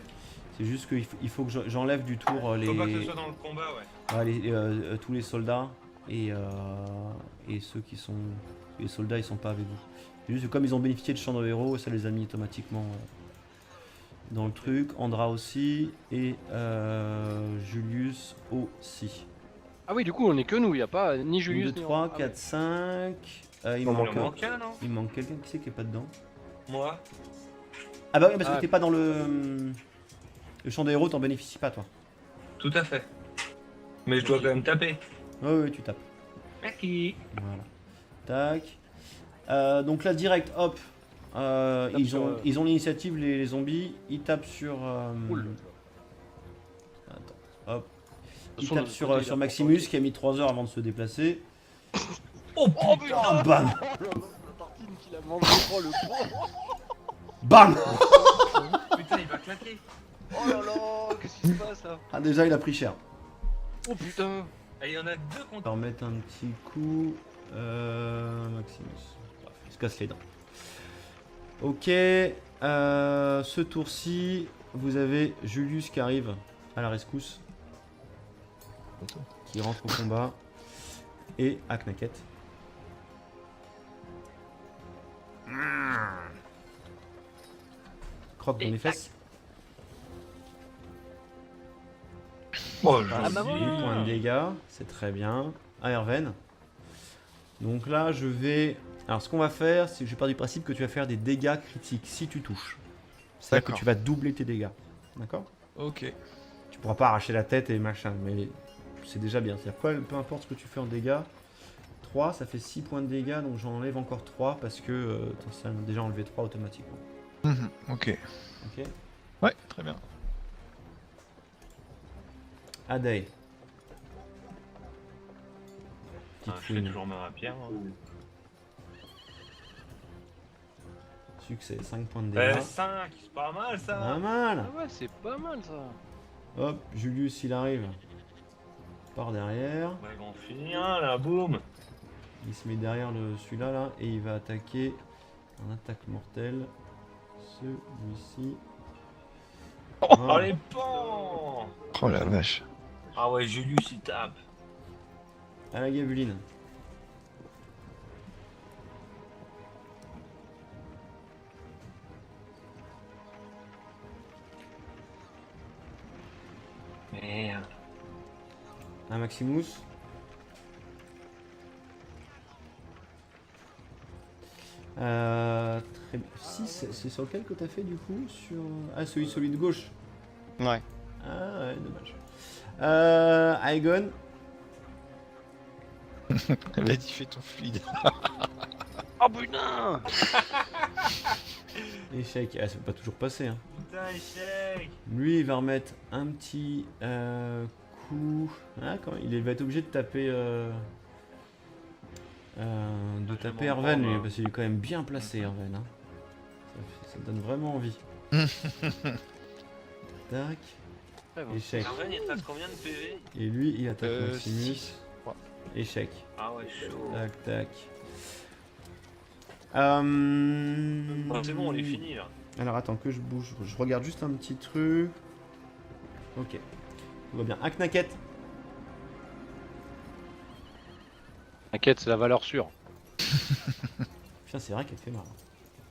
C'est juste qu'il faut que j'enlève du tour Faut pas que ce soit dans le combat, ouais. tous les soldats et ceux qui sont... Les soldats, ils sont pas avec vous. C'est juste que comme ils ont bénéficié de champ de héros, ça les a mis automatiquement dans le truc. Andra aussi et Julius aussi. Ah oui, du coup, on est que nous, il n'y a pas ni 1, Julius 2, ni... 3, Ah 4, 5... il Il me en manque manque un, non? il manque quelqu'un qui est pas dedans. Moi. Ah bah oui, parce que Ah. t'es pas dans le champ de héros, t'en bénéficies pas toi. Tout à fait. Mais je dois quand même taper. Oui, tu tapes. Merci. Voilà. Tac. Donc là, direct, hop. Ils ont l'initiative, les zombies. Ils tapent sur. Oula. Attends, hop. De Ils toute façon, tapent de sur, l'autre côté, sur il a Maximus pas qui a mis 3 heures avant de se déplacer. Oh putain. Ah, bam. La tartine qu'il a mangé, oh le pauvre. Bam. Putain, il va claquer. Oh là là, qu'est-ce qui se passe là? Ah, déjà, il a pris cher. Oh putain. Et il y en a deux On contre. va remettre un petit coup. Maximus. Bref, il se casse les dents. Ok. Ce tour-ci, vous avez Julius qui arrive à la rescousse. Qui rentre au combat. Et Aknaket. Croque dans les fesses. Oh, Ah bah 8 voilà. points de dégâts, c'est très bien. À Erven. Donc là, je vais... Alors ce qu'on va faire, c'est que je pars du principe que tu vas faire des dégâts critiques si tu touches. C'est-à-dire que D'accord. tu vas doubler tes dégâts. D'accord? Ok. Tu pourras pas arracher la tête et machin, mais c'est déjà bien. C'est-à-dire quoi, peu importe ce que tu fais en dégâts. 3, ça fait 6 points de dégâts, donc j'enlève encore 3 parce que ça m'a déjà enlevé 3 automatiquement. Ok. Ok? Ouais, très bien. Adey. Ah, Petite je fais fouine. toujours ma rapière. hein. Succès, 5 points de dégâts. 5, c'est pas mal ça. Pas mal. Ah ouais, c'est pas mal ça. Hop, Julius il arrive. part derrière. Ouais, on finit un là, boum. Il se met derrière celui-là là, et il va attaquer en attaque mortelle. Celui-ci. Oh les pans. Oh la vache. Ah ouais, Julius il tape. À la gabuline. Merde. À Maximus. Très bien. 6, c'est sur lequel que t'as fait du coup sur... Ah, celui de gauche. Ouais. Ah ouais, dommage. Aegon. Vas-y, fais ton fluide. Oh putain! Échec. Ah, ça peut pas toujours passer. Hein. Putain, échec. Lui, il va remettre un petit coup. Ah, quand il va être obligé de taper. De taper m'en Erwan, prends, lui, là. parce qu'il est quand même bien placé, Erwan. Hein. Ça donne vraiment envie. Tac. Très bon. Échec. Arwen, il te reste combien de PV? Et lui, il attaque Maximus. 6. Échec. Ah ouais, chaud. Tac, tac. Bon, c'est bon, on est fini là. Alors attends que je bouge. Je regarde juste un petit truc. Ok. Tout va bien. Un knacket. T'inquiète, c'est la valeur sûre. Putain, c'est vrai qu'elle fait mal.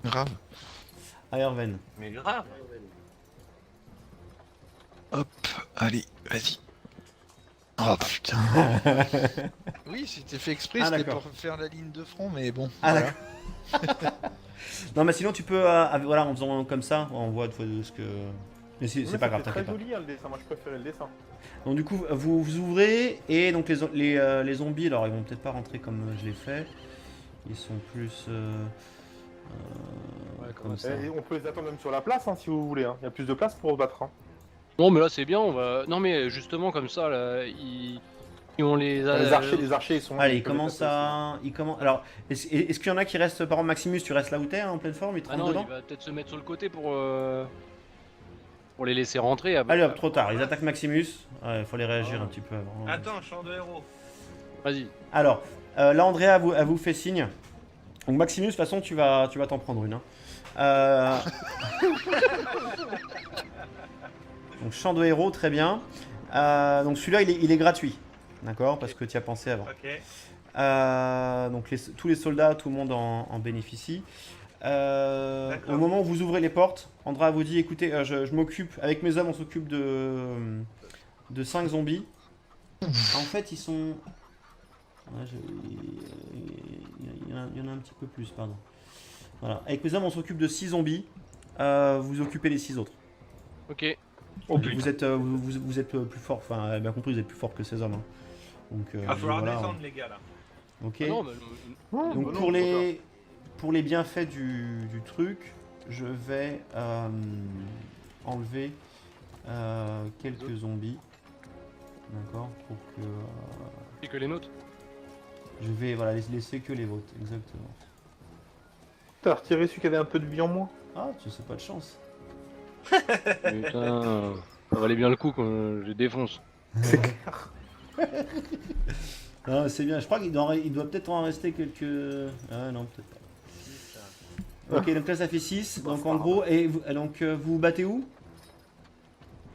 Grave. À Erwan. Mais grave. Hop, allez, vas-y. Oh putain. Oui, c'était fait exprès, Ah, c'était d'accord. pour faire la ligne de front, mais bon. Ah, voilà. Non, mais sinon tu peux, voilà, en faisant comme ça, on voit de ce que. Mais c'est pas grave, C'est t'inquiète très pas. joli hein, le dessin, moi je préférais le dessin. Donc du coup, vous ouvrez et donc les zombies, alors ils vont peut-être pas rentrer comme je l'ai fait. Ils sont plus comme ça. Et on peut les attendre même sur la place hein, si vous voulez. Hein. Il y a plus de place pour se battre. Hein. Non, mais là c'est bien, on va. Non, mais justement, comme ça, là, ils ont les. Les archers ils sont. Allez, ils peuvent les commencent taper à. Ils commencent... Alors, est-ce qu'il y en a qui restent, par exemple Maximus, tu restes là où t'es, hein, en pleine forme, ils te Ah rentrent non, dedans il va peut-être se mettre sur le côté pour les laisser rentrer. Allez hop, trop tard, ils attaquent Maximus. Ouais, faut les réagir un petit peu avant. Attends, champ de héros. Vas-y. Alors, là Andrea elle vous fait signe. Donc Maximus, de toute façon tu vas t'en prendre une. Hein. Donc champ de héros, très bien. Donc celui-là il est gratuit. D'accord, parce que tu y as pensé avant. Ok. Donc tous les soldats, tout le monde en bénéficie. Au moment où vous ouvrez les portes, Andrea vous dit écoutez, je m'occupe, avec mes hommes on s'occupe de 5 zombies. En fait ils sont... Ouais, il y en a un petit peu plus, pardon. Voilà. Avec mes hommes, on s'occupe de 6 zombies. Vous occupez les 6 autres. Ok. Oh putain. Vous êtes plus fort. Enfin, bien compris, vous êtes plus fort que ces hommes. Hein. Donc, Il va falloir voilà. descendre les gars là. Ok. Ah non, mais... Donc non, pour les bienfaits du truc, je vais enlever quelques zombies. D'accord. Pour que C'est que les nôtres. je vais laisser que les vôtres. Exactement. T'as retiré celui qui avait un peu de vie en moins. Ah, tu sais pas de chance. Putain, ça valait bien le coup quand je défonce. C'est clair. Ah, c'est bien, je crois qu'il doit peut-être en rester quelques... Ah non, peut-être pas. Ok, donc là ça fait 6, donc en gros, et vous vous battez où?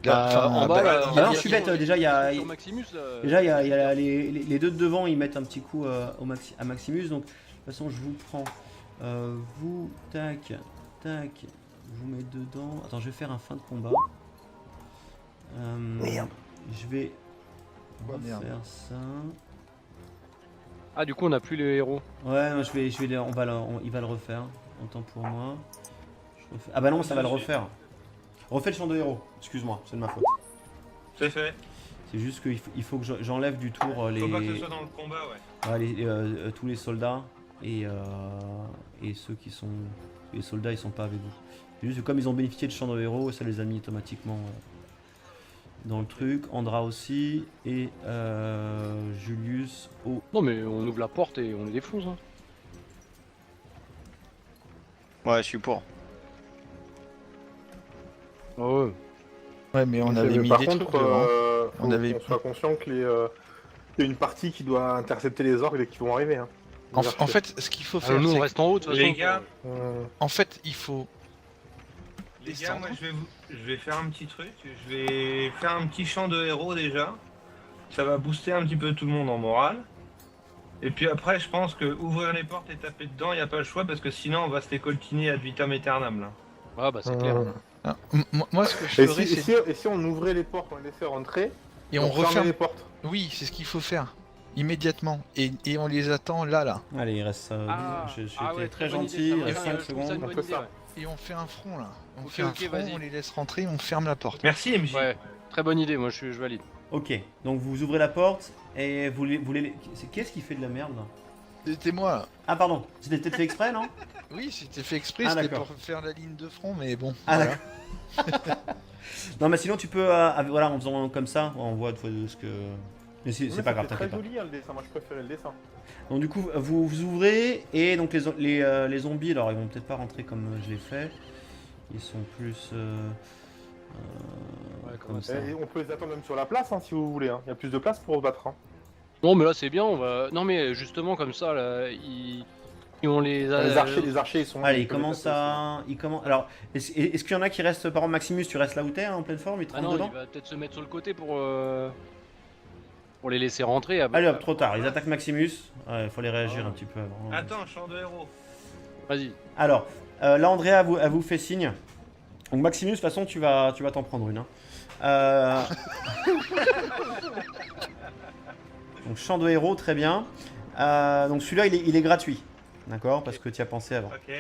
En bas, là, non, je suis bête, déjà il y a... Sur Maximus, là. Déjà il y a les deux de devant, ils mettent un petit coup à Maximus, donc de toute façon je vous prends, vous, tac, tac, je vous mets dedans, attends je vais faire un fin de combat. Merde. Je vais Oh, merde. refaire ça. Ah, du coup, on a plus les héros. Ouais, non, il va le refaire. Autant pour moi. Ah bah non, ça va le refaire. Refais le champ de héros. Excuse-moi, c'est de ma faute. C'est fait. C'est juste qu'il faut que j'enlève du tour Faut pas que ce soit dans le combat, ouais. tous les soldats et ceux qui sont... Les soldats, ils sont pas avec vous. C'est juste que comme ils ont bénéficié de champ de héros, ça les a mis automatiquement dans le truc. Andra aussi et Julius au... Non, mais on ouvre la porte et on les défonce. Hein. Ouais, je suis pour. Oh, ouais. Ouais, mais on avait mis Par des contre, trucs devant. faut On avait- qu'on soit conscient que Il y a une partie qui doit intercepter les orques dès qu'ils vont arriver. Hein. En fait, ce qu'il faut Ah, faire, nous, c'est on reste en haut, de toute façon. Les gars, en fait, il faut. les gars, Descendre. moi je vais faire un petit truc. Je vais faire un petit chant de héros déjà. Ça va booster un petit peu tout le monde en morale. Et puis après, je pense que ouvrir les portes et taper dedans, il n'y a pas le choix parce que sinon on va se décoltiner ad vitam aeternam là. Ah, bah, c'est clair. Ah, moi, ce que je Et ferais, si, c'est. et si on ouvrait les portes, on les laissait rentrer, Et on fermait referme. les portes. Oui, c'est ce qu'il faut faire. Immédiatement. Et on les attend là. Allez, il reste. J'ai été ouais, très bonne gentil, idée, il ça reste va, 5 je trouve ça une secondes. bonne On fait idée, ça. ouais. Et on fait un front là. On Ok, fait un ok, front, vas-y. on les laisse rentrer, on ferme la porte. Merci MJ. Ouais, très bonne idée, moi je valide. Ok, donc vous ouvrez la porte et vous les... Qu'est-ce qui fait de la merde là? C'était moi. Ah pardon, c'était peut-être fait exprès non? Oui, c'était fait exprès, Ah, c'était d'accord. pour faire la ligne de front, mais bon. Ah voilà. d'accord. Non mais sinon tu peux, voilà, en faisant comme ça, on voit de fois ce que... Mais c'est Ouais, pas grave, c'était très t'inquiète pas. joli hein, le dessin, moi je préférais le dessin. Donc du coup, vous ouvrez et donc les zombies, alors ils vont peut-être pas rentrer comme je l'ai fait. Ils sont plus... Ouais, comme ça. Et on peut les attendre même sur la place hein, si vous voulez. Hein. Il y a plus de place pour se battre. Hein. Non, mais là c'est bien, on va. Non, mais justement, comme ça, là, ils ont les. Les archers ils sont. Allez, ils peuvent les commencent taper à... Alors, est-ce qu'il y en a qui restent, par exemple Maximus, tu restes là où t'es, hein, en pleine forme, ils te Ah rentrent non, dedans? il va peut-être se mettre sur le côté pour les laisser rentrer. Allez hop, trop tard, ils attaquent Maximus. Ouais, faut les réagir un petit peu avant. Attends, chant de héros. Vas-y. Alors, là Andrea vous fait signe. Donc Maximus, de toute façon tu vas t'en prendre une. Hein. Donc chant de héros, très bien. Donc celui-là il est gratuit. D'accord, parce que tu y as pensé avant. Ok.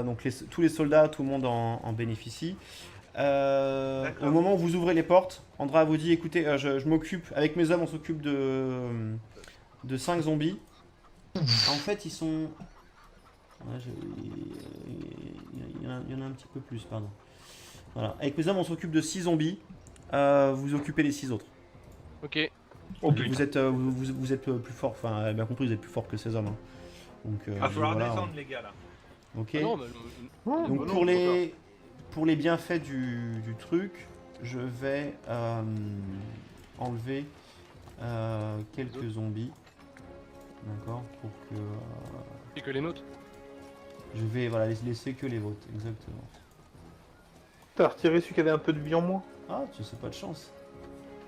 Donc tous les soldats, tout le monde en bénéficie. D'accord. Au moment où vous ouvrez les portes, Andrea vous dit écoutez, je m'occupe, avec mes hommes, on s'occupe de 5 zombies. En fait, ils sont. Ouais, il y en a un petit peu plus, pardon. Voilà. Avec mes hommes, on s'occupe de 6 zombies. Vous occupez les 6 autres. Ok. Oh putain. Vous êtes plus fort, enfin, bien compris, vous êtes plus fort que ces hommes. Hein. Donc, Va falloir voilà. descendre les gars là. Ok. Ah non, mais. Donc non, pour les bienfaits du truc, je vais enlever quelques zombies. D'accord. Pour que C'est que les nôtres. je vais laisser que les vôtres, exactement. T'as retiré celui qui avait un peu de vie en moins. Ah, tu sais pas de chance.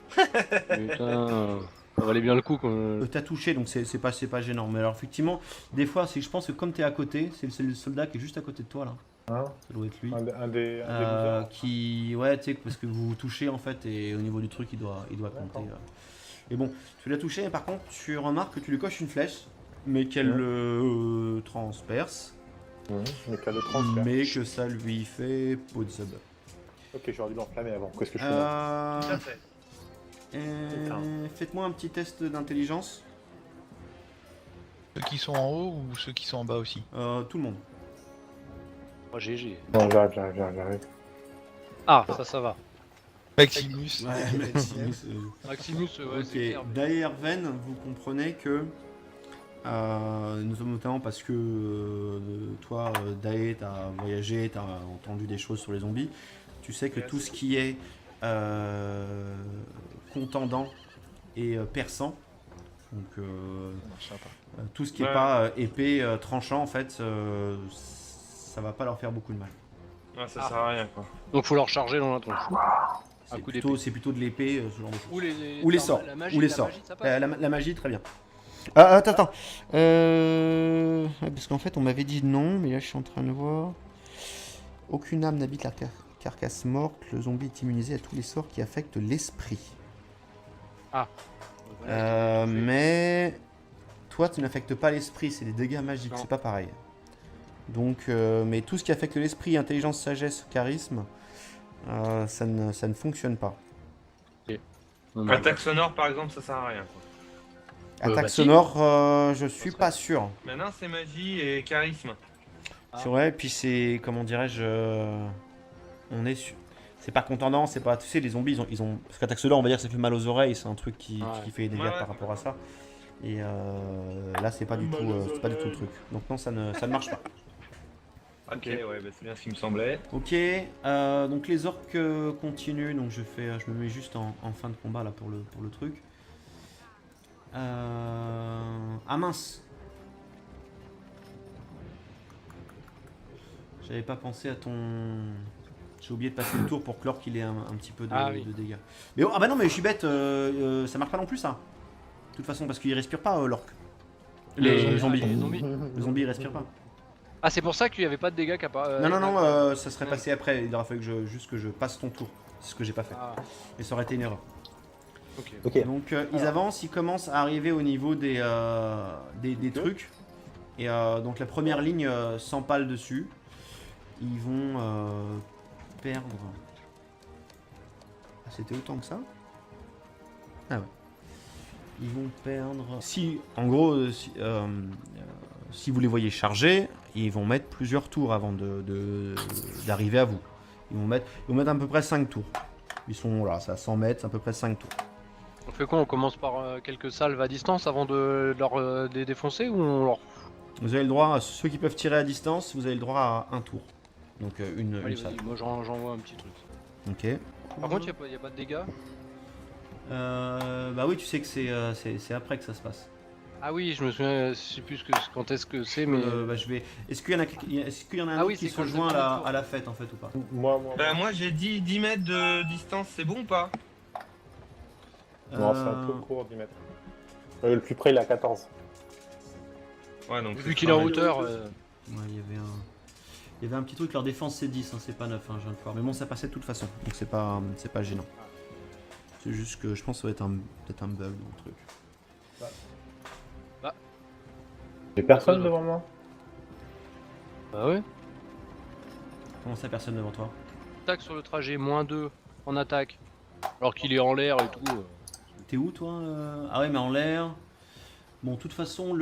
Putain. Ça valait bien le coup quand. T'as touché, donc c'est pas gênant. Mais alors effectivement, des fois, je pense que comme t'es à côté, c'est le soldat qui est juste à côté de toi là. Hein Ça doit être lui. Un des losers. Qui, ouais, tu sais, parce que vous touchez en fait, et au niveau du truc, il doit compter. Et bon, tu l'as touché, mais par contre, tu remarques que tu lui coches une flèche, mais qu'elle le transperce, Mais qu'à le transfert. mais que ça lui fait peau de sub. Ok, j'aurais dû l'enflammer avant. Qu'est-ce que je fais Tout à fait. Faites-moi un petit test d'intelligence. Ceux qui sont en haut ou ceux qui sont en bas aussi. Tout le monde. Oh, GG. Non, j'arrive. Ah, ça va. Maximus. Maximus, ouais, Ok, c'est clair. mais- derrière Ven, vous comprenez que, nous sommes notamment parce que toi, Dae, t'as voyagé, t'as entendu des choses sur les zombies, tu sais que tout ce qui est contendant et perçant, donc tout ce qui est Ouais. pas épée, tranchant, en fait, ça va pas leur faire beaucoup de mal. Ouais, ça sert à rien quoi. Donc faut leur charger dans la tronche. Un coup d'épée. C'est plutôt de l'épée, ce genre de choses. Ou les sorts. La magie, Ou les la sorts. magie, ça passe. La magie, très bien. Attends. Parce qu'en fait, on m'avait dit non, mais là, je suis en train de voir. Aucune âme n'habite la carcasse morte. Le zombie est immunisé à tous les sorts qui affectent l'esprit. Voilà, Mais toi, tu n'affectes pas l'esprit, c'est des dégâts magiques, Non. c'est pas pareil. Donc, mais tout ce qui affecte l'esprit, intelligence, sagesse, charisme, ça ne fonctionne pas. non, non. Attaque sonore par exemple, ça sert à rien quoi. Attaque bah si. sonore, je suis pas sûr. Maintenant c'est magie et charisme. C'est vrai, et puis c'est, comment dirais-je, on est sur... C'est pas contendant, c'est pas... Tu sais, les zombies, ils ont... Parce qu'attaque sonore, on va dire que ça fait mal aux oreilles, c'est un truc qui fait des dégâts Ouais, par ouais. rapport à ça. Et là, c'est pas du tout le truc. Donc non, ça ne marche pas. Ok, ouais, bah, c'est bien ce qui me semblait. Ok, donc les orques continuent, donc je me mets juste en fin de combat là pour le truc. Ah mince. J'avais pas pensé à ton... J'ai oublié de passer le tour pour clore qu'il ait un petit peu de dégâts. Mais oh, ah bah non mais je suis bête, ça marche pas non plus ça. De toute façon parce qu'il respire pas l'orc. Le zombie. les zombies. Le zombie il respire pas. Ah, c'est pour ça qu'il n'y avait pas de dégâts qu'à part. Non, ça serait passé après. Il aurait fallu que juste que je passe ton tour. C'est ce que j'ai pas fait. Ah, Et ça aurait été une erreur. ok. Ok. Donc ils avancent, ils commencent à arriver au niveau des trucs. Et donc la première ligne s'empale dessus. Ils vont perdre. Ah, c'était autant que ça? Ah ouais. Ils vont perdre. Si, en gros, si vous les voyez charger, ils vont mettre plusieurs tours avant d'arriver à vous. Ils vont mettre à peu près 5 tours. Ils sont là, c'est à 100 mètres, c'est à peu près 5 tours. On fait quoi? On commence par quelques salves à distance avant de les défoncer ou on leur. Vous avez le droit, à ceux qui peuvent tirer à distance, vous avez le droit à un tour. Donc une Allez, salle. vas-y, moi j'envoie un petit truc. Ok. Par contre, il n'y a pas de dégâts? Bah oui, tu sais que c'est après que ça se passe. Ah oui, je me souviens, je sais plus quand est-ce que c'est, mais. Bah, je vais. Est-ce qu'il y en a un Ah autre oui, qui c'est se quand joint le tour. à la fête en fait ou pas? Bah moi j'ai dit 10 mètres de distance, c'est bon ou pas? Non, c'est un peu court 10 mètres. Le plus près il est à 14. Ouais, donc Vu qu'il est en hauteur. Ouais, il y avait un petit truc, leur défense c'est 10, hein, c'est pas 9, hein, je viens de voir. Mais bon, ça passait de toute façon, donc c'est pas gênant. C'est juste que je pense que ça va être peut-être un bug ou un truc. J'ai personne devant moi. Bah ouais. Comment ça, personne devant toi? Attaque sur le trajet, -2 en attaque. Alors qu'il est en l'air et tout. T'es où toi Ah ouais, mais en l'air. Bon, de toute façon,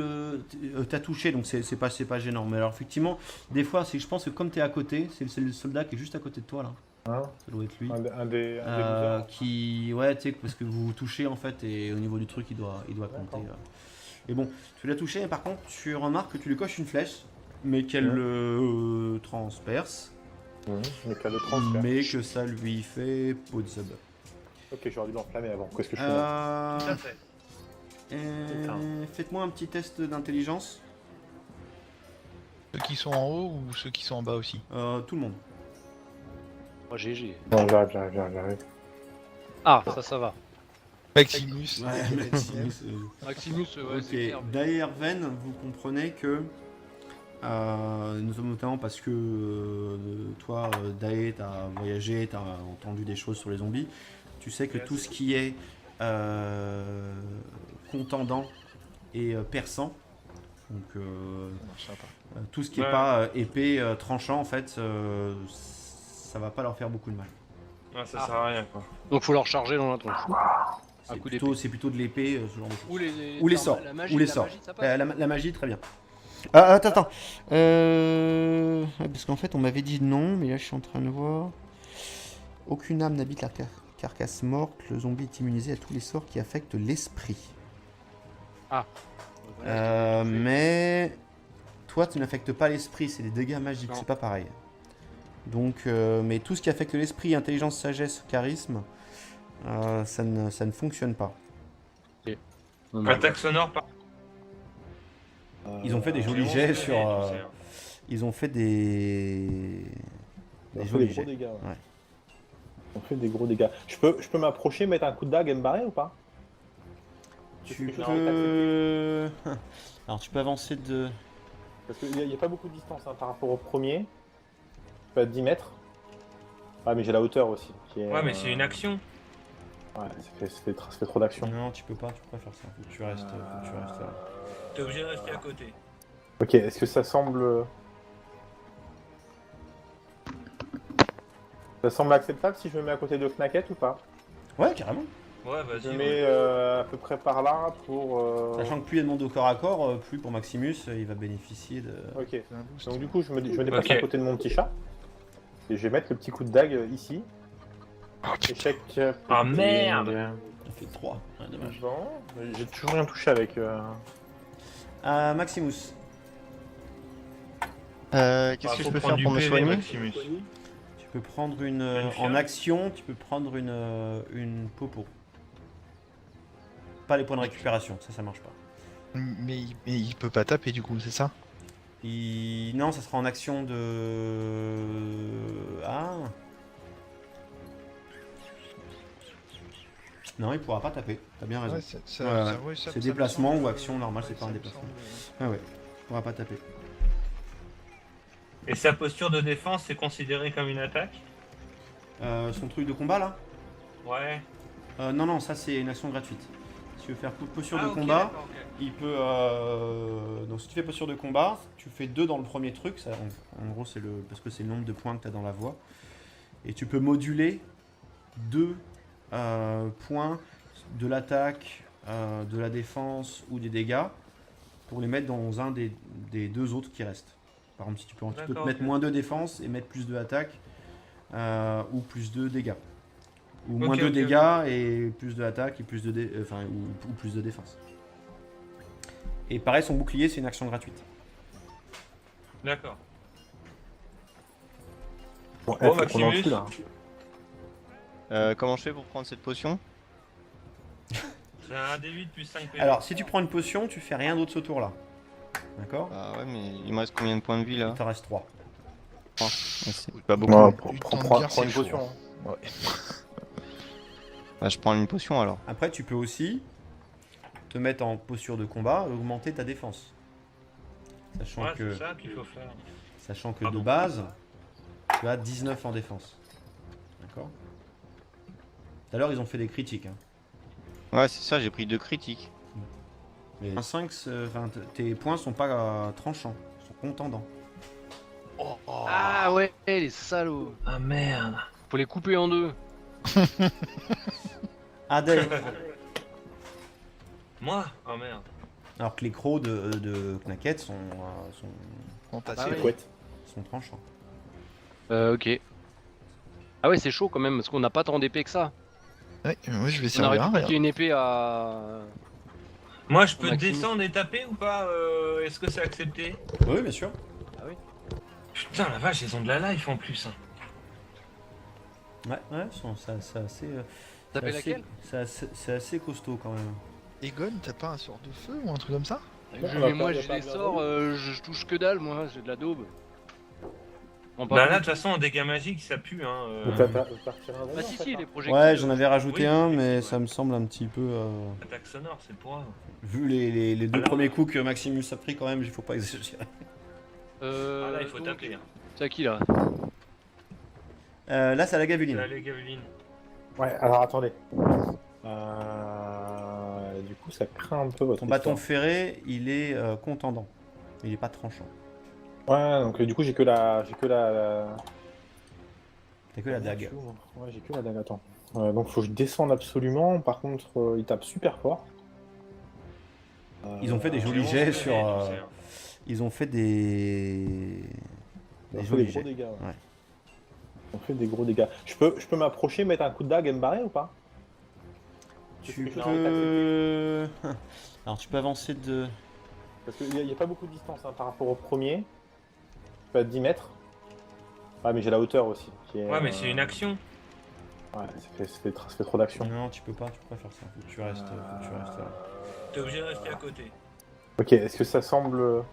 t'as touché, donc c'est pas gênant. Mais alors, effectivement, des fois, je pense que comme t'es à côté, c'est le soldat qui est juste à côté de toi là. Hein, Ça doit être lui. un des losers. Qui, ouais, tu sais, parce que vous touchez en fait, et au niveau du truc, il doit compter. Et bon, tu l'as touché, mais par contre, tu remarques que tu lui coches une flèche, mais qu'elle le transperce, Mais qu'à le transfert. mais que ça lui fait pot de sub. Ok, j'aurais dû l'enflammer avant. Qu'est-ce que je fais là? Tout à fait. Faites-moi un petit test d'intelligence. Ceux qui sont en haut ou ceux qui sont en bas aussi? Tout le monde. Oh, GG. Non, j'arrive. Ah, ça va. Maximus. Maximus, ouais, Ok, c'est clair. mais- derrière Ven, vous comprenez que, notamment parce que toi, Dae, t'as voyagé, t'as entendu des choses sur les zombies, tu sais que tout ce qui est contendant et perçant, donc tout ce qui n'est pas épée, tranchant, en fait, ça va pas leur faire beaucoup de mal. Ouais, ça sert à rien quoi. Donc faut leur charger dans la tronche. C'est plutôt de l'épée, ce genre de choses. Ou les sorts. La magie, Ou les la sorts. magie, ça passe. La magie, très bien. Attends. Parce qu'en fait, on m'avait dit non, mais là, je suis en train de voir. Aucune âme n'habite la carcasse morte. Le zombie est immunisé à tous les sorts qui affectent l'esprit. Voilà, Mais toi, tu n'affectes pas l'esprit, c'est des dégâts magiques, Non. c'est pas pareil. Donc, mais tout ce qui affecte l'esprit, intelligence, sagesse, charisme, ça ne fonctionne pas. Attaque sonore par. Ils ont fait des jolis jets sur. Ils ont fait des. Ils ont fait jolis des gros jets. dégâts. Ouais. Ouais. Ils ont fait des gros dégâts. Je peux m'approcher, mettre un coup de dague et me barrer ou pas? Tu Est-ce que peux. Alors, tu peux avancer de. Parce qu'il n'y a pas beaucoup de distance hein, par rapport au premier. Pas 10 mètres. Ah, mais j'ai la hauteur aussi. Qui est, Ouais, mais c'est une action. Ouais, ça fait trop d'action. Non, tu peux pas faire ça. Faut que tu restes là. T'es obligé de rester à côté. Ok, est-ce que ça semble. Ça semble acceptable si je me mets à côté de Knacket ou pas? Ouais, carrément. Ouais, Je vas-y. me mets à peu près par là pour. Sachant que plus il y a de monde au corps à corps, plus pour Maximus, il va bénéficier de. Ok. C'est un boost. Donc du coup, je me déplace Ok. à côté de mon petit chat. Et je vais mettre le petit coup de dague ici. Échec. Ah, merde. Ça fait 3. Ouais, dommage. Bon, j'ai toujours rien touché avec. Maximus. Qu'est-ce que je peux faire pour me soigner? Maximus. Tu peux prendre une. Une En fiole. action, tu peux prendre une popo. Pas les points de récupération, ça marche pas. Mais il peut pas taper du coup, c'est ça? Non, ça sera en action de... Ah. Non, il pourra pas taper, t'as bien raison. Ouais, c'est Ouais, ouais. C'est déplacement ou action normale, c'est pas un ça me déplacement. semble- Ouais, il pourra pas taper. Et sa posture de défense, c'est considéré comme une attaque? Son truc de combat là Ouais. Non, non, ça c'est une action gratuite. Si tu veux faire posture de ok, combat, d'accord, ok. il peut... Donc si tu fais posture de combat, tu fais 2 dans le premier truc, ça, en gros c'est le... parce que c'est le nombre de points que tu as dans la voie. Et tu peux moduler 2 points de l'attaque, de la défense ou des dégâts pour les mettre dans un des 2 autres qui restent. Par exemple, si tu peux te D'accord, mettre ok. moins 2 défense et mettre plus 2 attaque ou plus 2 dégâts. Ou moins Ok, 2 ok, dégâts et plus de attaque et plus de ou plus de défense. Et pareil, son bouclier, c'est une action gratuite. D'accord. Bon, Bon, faut qu'on en Maximus. tue, là. Comment je fais pour prendre cette potion? C'est un D8 plus 5 PV. Alors, si tu prends une potion, tu fais rien d'autre ce tour-là. D'accord? Ah ouais, mais il me reste combien de points de vie là? Il t'en reste 3. Ouais, c'est pas beaucoup. Non, Du temps de prends guerre, c'est une chaud, potion. hein. hein. Bah, je prends une potion alors. Après, tu peux aussi te mettre en posture de combat et augmenter ta défense. Sachant Ouais, que, c'est ça qu'il faut faire. de Pardon. base, tu as 19 en défense. D'accord? Tout à l'heure, ils ont fait des critiques. Hein. Ouais, c'est ça, j'ai pris 2 critiques. Mais un 5, tes points sont pas tranchants, ils sont contendants. Ah ouais, les salauds. Ah merde. Faut les couper en 2. Adèle. Moi? Oh merde. Alors que les crocs de Knacket sont Entassé. Ah C'est oui. couette. tranchants. Ok. Ah ouais, c'est chaud quand même, parce qu'on n'a pas tant d'épées que ça. Ouais, moi je vais On aurait servir. pu piquer une épée à... Moi, je peux Maximus. descendre et taper ou pas? Est-ce que c'est accepté? Oui, bien sûr. Putain, la vache, ils ont de la life en plus. Hein. Ouais, c'est assez... Taper c'est assez- laquelle? c'est assez costaud quand même. Egon, t'as pas un sort de feu ou un truc comme ça? Mais moi, je les sors, je touche que dalle, moi, j'ai de la daube. Bon, Bah là, de toute façon, en dégâts magiques, ça pue. Hein, Donc t'as retiré un Bah bonbon, si, en fait, si, hein. les projectiles. Ouais, j'en avais rajouté oui, un, oui, mais ouais. ça me semble un petit peu... Attaque sonore, c'est pour eux. Vu les 2 Alors- premiers coups que Maximus a pris quand même, il faut pas exagérer. Ah là, il faut donc, taper. Hein. C'est à qui là? Là, c'est à la C'est gaveline. la Gaveline. Ouais, alors attendez. Du coup, ça craint un peu votre Ton bâton histoire. ferré, il est contendant. Il est pas tranchant. Ouais, donc du coup, j'ai que la... T'as que la dague. Ouais, j'ai que la dague, attends. Donc faut que je descende absolument. Par contre, il tape super fort. Ils ont fait des jolis J'ai jets 11 sur... PV, tu sais, hein. Ils ont fait des... Ils ont des fait jolis des gros jets. dégâts. Ouais. Ils ont fait des gros dégâts. Je peux m'approcher, mettre un coup de dague et me barrer ou pas? Tu Est-ce que je peux... Alors tu peux avancer de... Parce qu'il n'y a pas beaucoup de distance hein, par rapport au premier. Je peux être 10 mètres. Ah, mais j'ai la hauteur aussi. Qui est, Ouais, mais c'est une action. Ouais, ça fait trop d'action. Non, tu peux pas faire ça. Faut que tu restes, là. T'es obligé de rester à côté. Ok, est-ce que ça semble...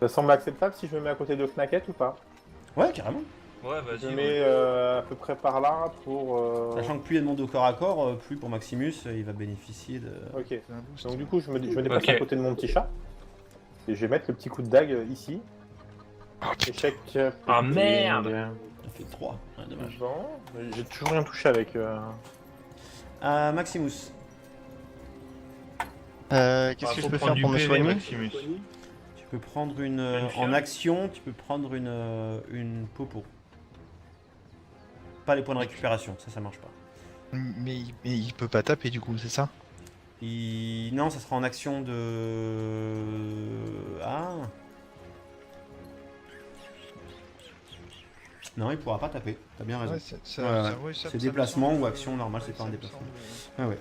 Ça semble acceptable si je me mets à côté de Knacket ou pas? Ouais, carrément. Ouais, Je vas-y. me mets à peu près par là pour... Sachant que plus il y a de monde au corps à corps, plus pour Maximus, il va bénéficier de... Ok, C'est un boost. donc du coup je me déplace Ok. à côté de mon petit chat. Et je vais mettre le petit coup de dague ici. Échec... Ah, merde. Ça fait 3. Ouais, dommage. Bon, j'ai toujours rien touché avec... Maximus. Qu'est-ce que je peux faire pour me soigner? Maximus. Tu peux prendre une... Une fiole. en action, tu peux prendre une popo. Pas les points de récupération, ça marche pas. Mais il peut pas taper du coup, c'est ça? Non, ça sera en action de... Ah. Non, il pourra pas taper, t'as bien raison. Ouais, Ouais, ouais. C'est déplacement ou action normale, c'est pas un déplacement. Ah ouais.